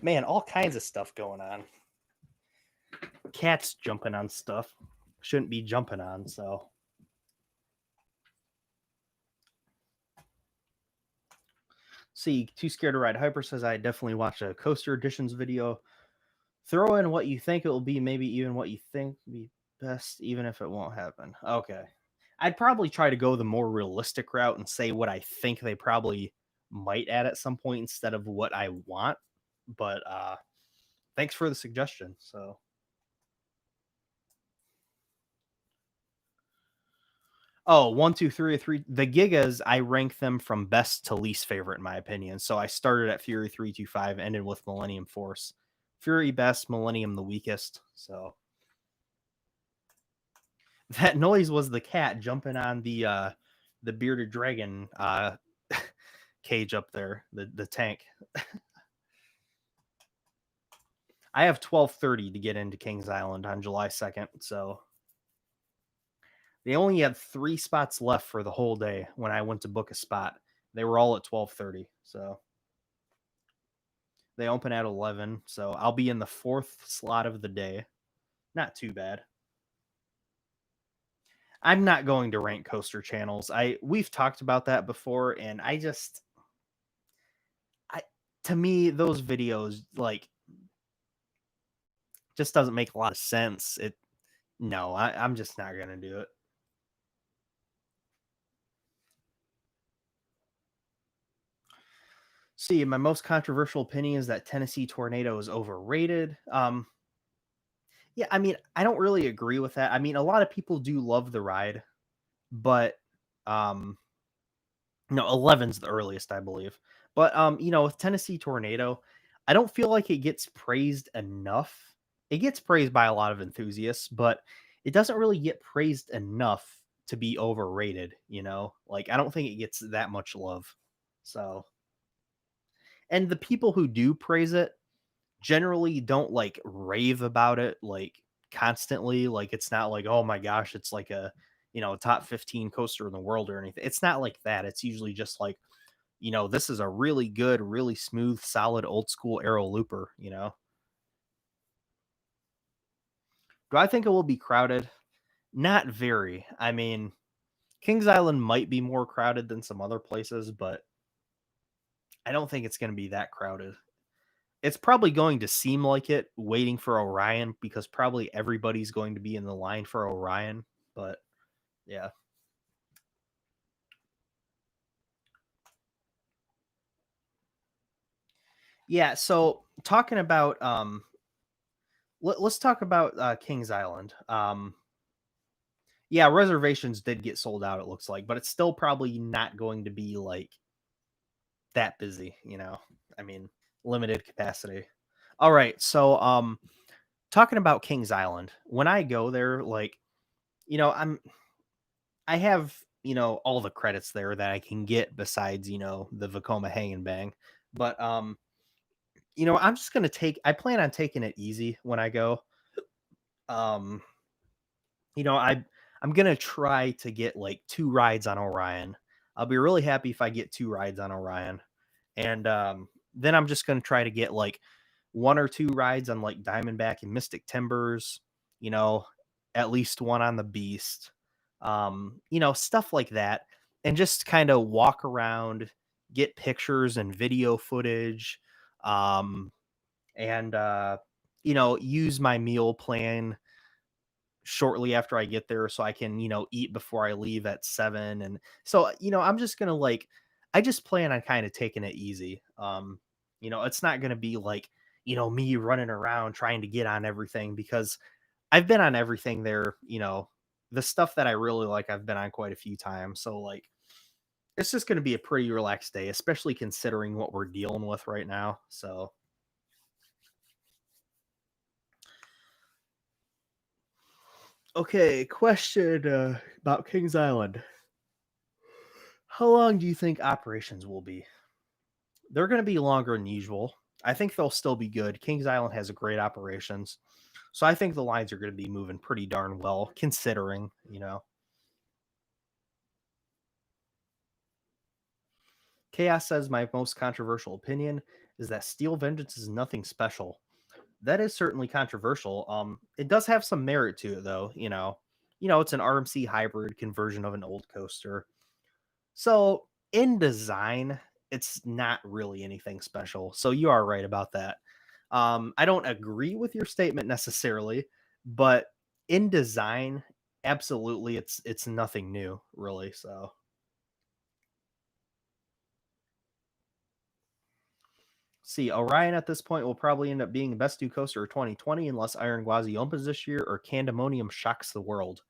Man, all kinds of stuff going on. Cats jumping on stuff. Shouldn't be jumping on, so. See, Too Scared to Ride Hyper says I definitely watched a Coaster Editions video. Throw in what you think it will be, maybe even what you think will be best, even if it won't happen. Okay. I'd probably try to go the more realistic route and say what I think they probably might add at some point instead of what I want. But thanks for the suggestion. So oh, one, two, three, or three. The Gigas, I rank them from best to least favorite in my opinion. So I started at Fury 325, ended with Millennium Force. Fury best, Millennium the weakest. So that noise was the cat jumping on the bearded dragon cage up there, the tank. I have 12:30 to get into Kings Island on July 2nd, so they only had 3 spots left for the whole day when I went to book a spot. They were all at 12:30, so They open at 11, so I'll be in the fourth slot of the day. Not too bad. I'm not going to rank coaster channels. We've talked about that before, and I to me those videos like just doesn't make a lot of sense. It no, I'm just not gonna do it. See, my most controversial opinion is that Tennessee Tornado is overrated. Yeah, I mean, I don't really agree with that. I mean, a lot of people do love the ride, but um, no, 11's the earliest, I believe. But with Tennessee Tornado, I don't feel like it gets praised enough. It gets praised by a lot of enthusiasts, but it doesn't really get praised enough to be overrated. Like I don't think it gets that much love. So, and the people who do praise it generally don't like rave about it like constantly. Like it's not like, oh my gosh, it's like a top 15 coaster in the world or anything. It's not like that. It's usually just like, this is a really good, really smooth, solid old school aero looper. Do I think it will be crowded? Not very. I mean, Kings Island might be more crowded than some other places, but I don't think it's going to be that crowded. It's probably going to seem like it waiting for Orion because probably everybody's going to be in the line for Orion, but yeah. Yeah, so talking about let's talk about Kings Island. Yeah, reservations did get sold out, it looks like, but it's still probably not going to be like that busy. I mean, limited capacity. All right, so talking about Kings Island, when I go there, like, you know, I'm I have, all the credits there that I can get besides, the Vekoma Hang and Bang. But I'm just gonna I plan on taking it easy when I go. Um, you know, I I'm gonna try to get like two rides on Orion. I'll be really happy if I get two rides on Orion. And then I'm just gonna try to get like one or two rides on like Diamondback and Mystic Timbers, you know, at least one on the Beast, stuff like that, and just kind of walk around, get pictures and video footage, um, and use my meal plan shortly after I get there so I can, eat before I leave at 7. And so, I'm just going to I just plan on kind of taking it easy. It's not going to be like, me running around trying to get on everything because I've been on everything there. The stuff that I really like, I've been on quite a few times. So like, it's just going to be a pretty relaxed day, especially considering what we're dealing with right now. So, okay, question about Kings Island. How long do you think operations will be? They're going to be longer than usual. I think they'll still be good. Kings Island has a great operations. So I think the lines are going to be moving pretty darn well, considering. Chaos says my most controversial opinion is that Steel Vengeance is nothing special. That is certainly controversial. It does have some merit to it, though. It's an RMC hybrid conversion of an old coaster. So in design, it's not really anything special. So you are right about that. I don't agree with your statement necessarily, but in design, absolutely, it's nothing new, really. So see, Orion at this point will probably end up being the best new coaster of 2020 unless Iron Gwazi opens this year or Candemonium shocks the world.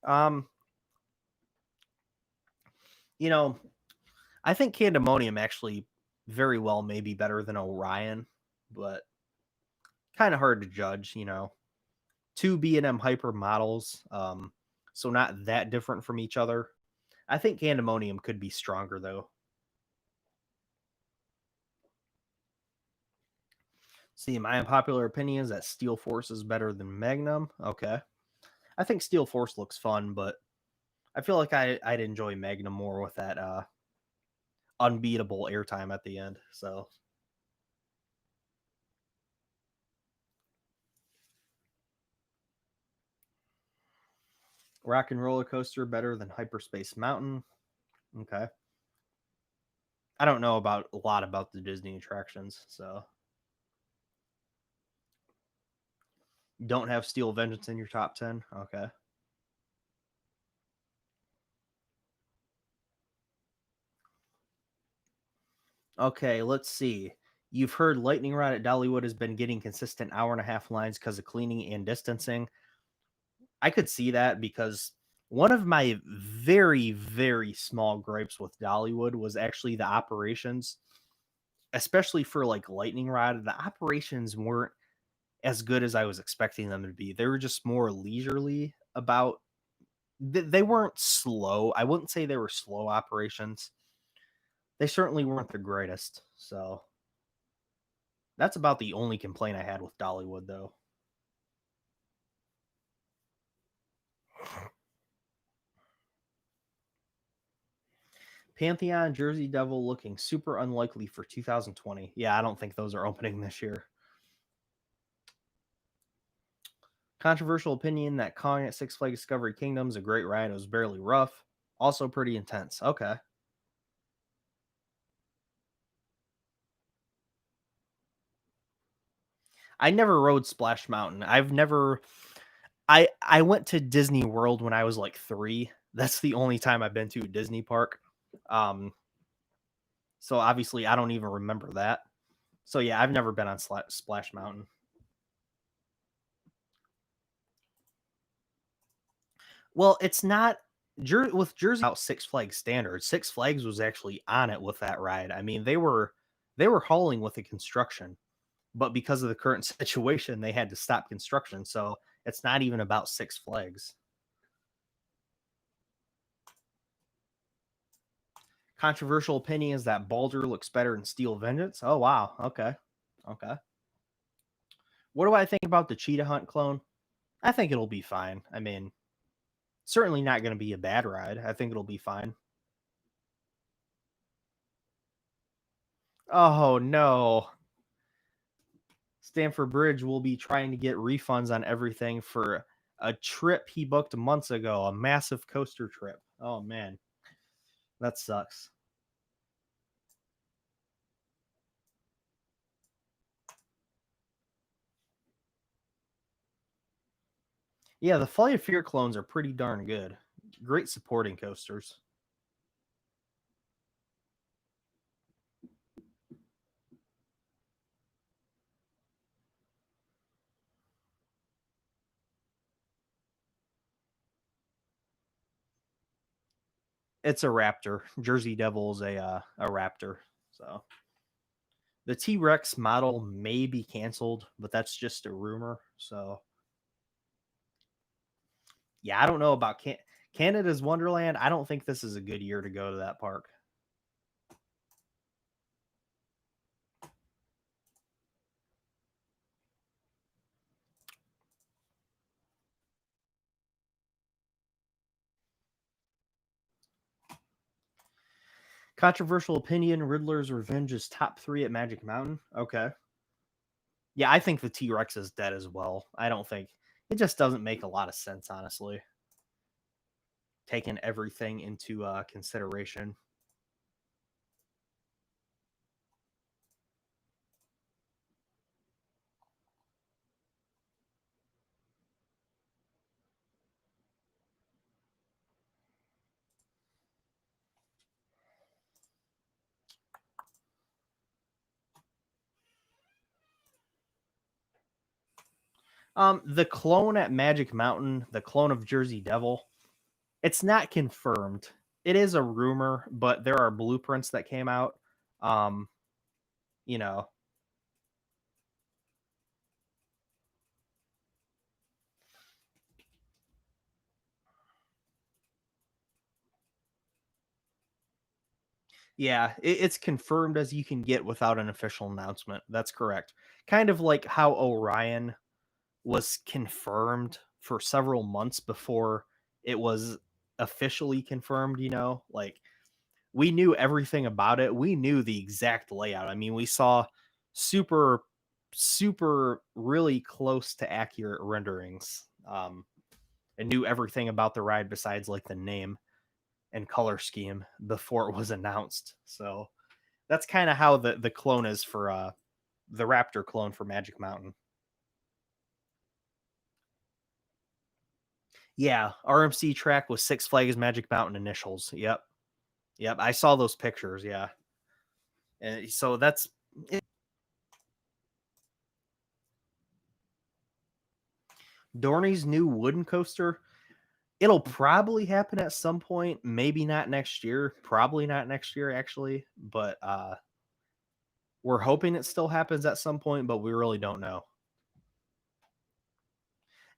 Um, you know, I think Candemonium actually very well may be better than Orion, but kind of hard to judge. Two B&M hyper models, so not that different from each other. I think Candemonium could be stronger though. See, my unpopular opinion is that Steel Force is better than Magnum. Okay. I think Steel Force looks fun, but I feel like I'd enjoy Magnum more with that unbeatable airtime at the end. So Rock and Roller Coaster better than Hyperspace Mountain. Okay. I don't know about a lot about the Disney attractions, so don't have Steel Vengeance in your top 10. Okay. Okay, let's see. You've heard Lightning Rod at Dollywood has been getting consistent hour and a half lines because of cleaning and distancing. I could see that because one of my very, very small gripes with Dollywood was actually the operations, especially for like Lightning Rod. The operations weren't as good as I was expecting them to be. They were just more leisurely about. They weren't slow. I wouldn't say they were slow operations. They certainly weren't the greatest. So that's about the only complaint I had with Dollywood, though. Pantheon, Jersey Devil looking super unlikely for 2020. Yeah, I don't think those are opening this year. Controversial opinion that Kong at Six Flags Discovery Kingdom is a great ride. It was barely rough. Also pretty intense. Okay. I never rode Splash Mountain. I've never I went to Disney World when I was like 3. That's the only time I've been to a Disney park. Um so obviously I don't even remember that. So yeah, I've never been on Splash Mountain. Well, it's not with Jersey out Six Flags standards. Six Flags was actually on it with that ride. I mean, they were hauling with the construction, but because of the current situation, they had to stop construction. So it's not even about Six Flags. Controversial opinion is that Balder looks better in Steel Vengeance. Oh wow, okay, okay. What do I think about the Cheetah Hunt clone? I think it'll be fine. I mean, certainly not going to be a bad ride. I think it'll be fine. Oh no, Stamford Bridge will be trying to get refunds on everything for a trip he booked months ago, a massive coaster trip. Oh man, that sucks. Yeah, the Flight of Fear clones are pretty darn good. Great supporting coasters. It's a Raptor. Jersey Devil's a Raptor. So the T Rex model may be canceled, but that's just a rumor. So yeah, I don't know about Canada's Wonderland. I don't think this is a good year to go to that park. Controversial opinion: Riddler's Revenge is top 3 at Magic Mountain. Okay. Yeah, I think the T Rex is dead as well. I don't think it just doesn't make a lot of sense, honestly. Taking everything into consideration. The clone at Magic Mountain, the clone of Jersey Devil, it's not confirmed. It is a rumor, but there are blueprints that came out. Um, you know, yeah, it's confirmed as you can get without an official announcement. That's correct. Kind of like how Orion was confirmed for several months before it was officially confirmed, like we knew everything about it. We knew the exact layout. I mean, we saw super super really close to accurate renderings. and knew everything about the ride besides like the name and color scheme before it was announced. So that's kind of how the clone is for the Raptor clone for Magic Mountain. Yeah, RMC track was Six Flags Magic Mountain initials. Yep. Yep. I saw those pictures. Yeah. And so that's Dorney's new wooden coaster. It'll probably happen at some point, maybe not next year, probably not next year actually, but we're hoping it still happens at some point, but we really don't know.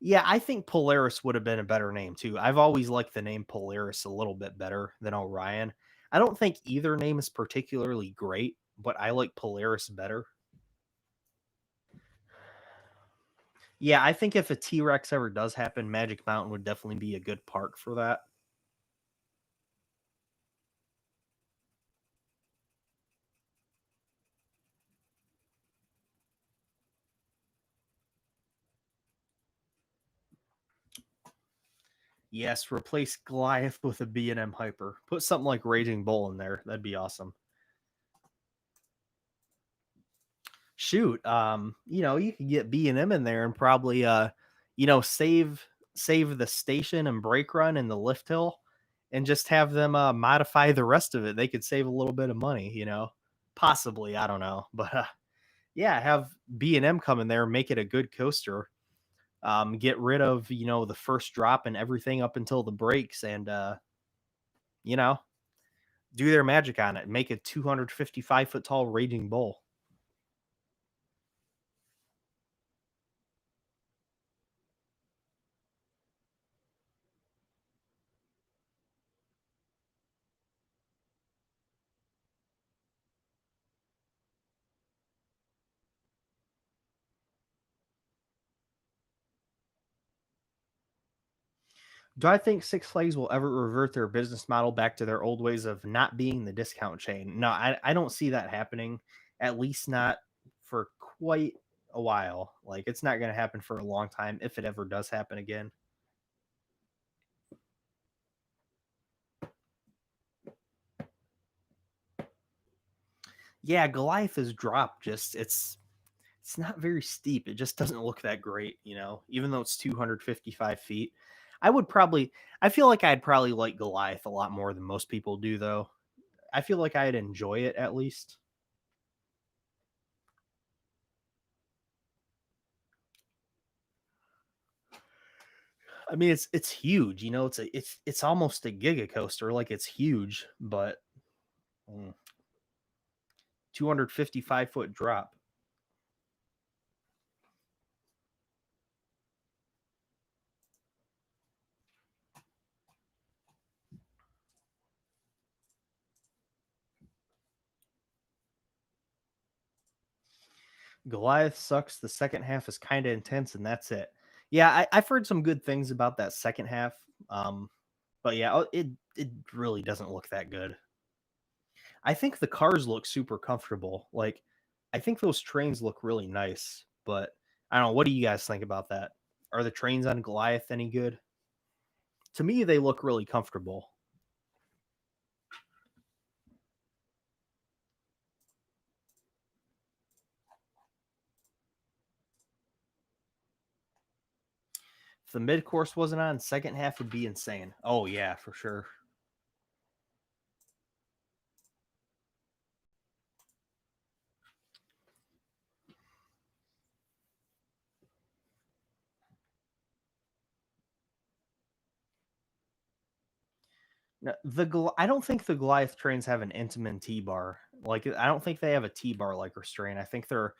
Yeah, I think Polaris would have been a better name too. I've always liked the name Polaris a little bit better than Orion. I don't think either name is particularly great, but I like Polaris better. Yeah, I think if a T-Rex ever does happen, Magic Mountain would definitely be a good park for that. Yes, replace Goliath with a B&M Hyper. Put something like Raging Bull in there. That'd be awesome. Shoot, you could get B&M in there and probably save the station and brake run and the lift hill and just have them modify the rest of it. They could save a little bit of money. Possibly, I don't know. But yeah, have B&M come in there and make it a good coaster. Get rid of, the first drop and everything up until the brakes and you know, do their magic on it. Make a 255-foot tall Raging Bull. Do I think Six Flags will ever revert their business model back to their old ways of not being the discount chain? No, I don't see that happening, at least not for quite a while. Like, it's not going to happen for a long time if it ever does happen again. Yeah, Goliath is dropped. It's not very steep. It just doesn't look that great, even though it's 255 feet. I feel like I'd probably like Goliath a lot more than most people do, though. I feel like I'd enjoy it at least. I mean, it's huge. It's almost a giga coaster. Like, it's huge, but 255-foot drop. Goliath sucks. The second half is kind of intense, and that's it. Yeah, I've heard some good things about that second half. Um, but yeah, it really doesn't look that good. I think the cars look super comfortable. Like, I think those trains look really nice, but I don't know. What do you guys think about that? Are the trains on Goliath any good? To me, they look really comfortable. If the mid course wasn't on, second half would be insane. Oh yeah, for sure. No, I don't think the Goliath trains have an Intamin T bar. Like, I don't think they have a T bar like restraint. I think they're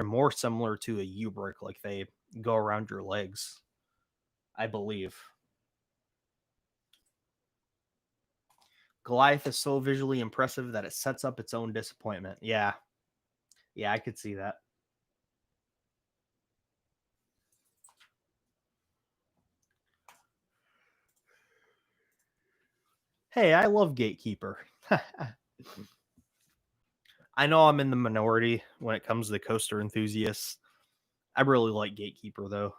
more similar to a U brick. Like, they go around your legs. I believe Goliath is so visually impressive that it sets up its own disappointment. Yeah, yeah, I could see that. Hey, I love Gatekeeper. I know I'm in the minority when it comes to the coaster enthusiasts. I really like Gatekeeper though.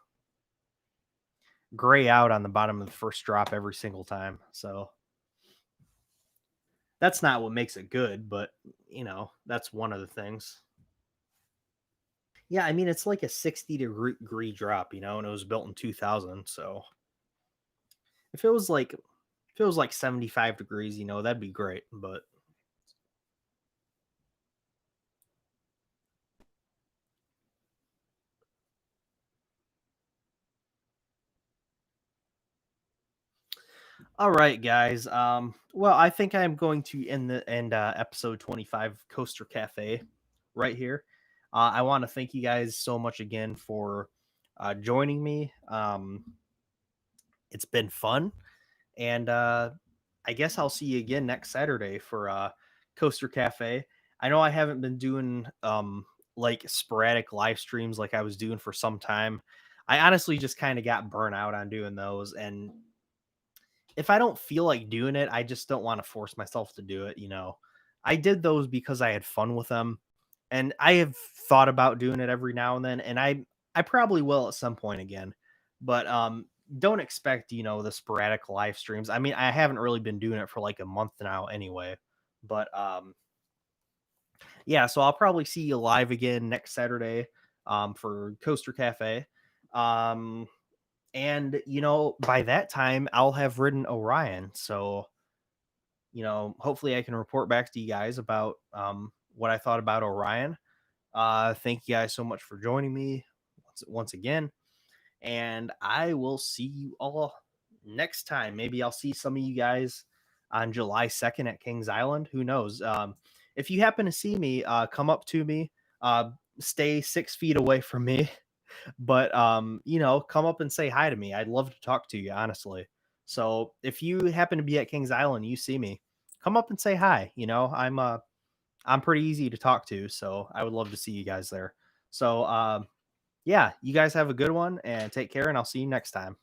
gray out on the bottom of the first drop every single time. So that's not what makes it good, but that's one of the things. Yeah, I mean it's like a 60-degree drop, and it was built in 2000. So if it was like if it was like 75 degrees, that'd be great. But all right, guys. Well, I think I'm going to end episode 25 Coaster Cafe right here. I want to thank you guys so much again for joining me. It's been fun, and I guess I'll see you again next Saturday for Coaster Cafe. I know I haven't been doing like sporadic live streams like I was doing for some time. I honestly just kind of got burnt out on doing those, and if I don't feel like doing it, I just don't want to force myself to do it. I did those because I had fun with them, and I have thought about doing it every now and then, and I probably will at some point again. But don't expect, the sporadic live streams. I mean, I haven't really been doing it for like a month now anyway. But yeah, so I'll probably see you live again next Saturday for Coaster Cafe. Um and by that time I'll have ridden Orion. So, hopefully I can report back to you guys about what I thought about Orion. Thank you guys so much for joining me once again. And I will see you all next time. Maybe I'll see some of you guys on July 2nd at Kings Island. Who knows? If you happen to see me, come up to me. Stay 6 feet away from me. But come up and say hi to me. I'd love to talk to you, honestly. So if you happen to be at Kings Island, you see me, come up and say hi. I'm pretty easy to talk to, so I would love to see you guys there. So yeah, you guys have a good one and take care, and I'll see you next time.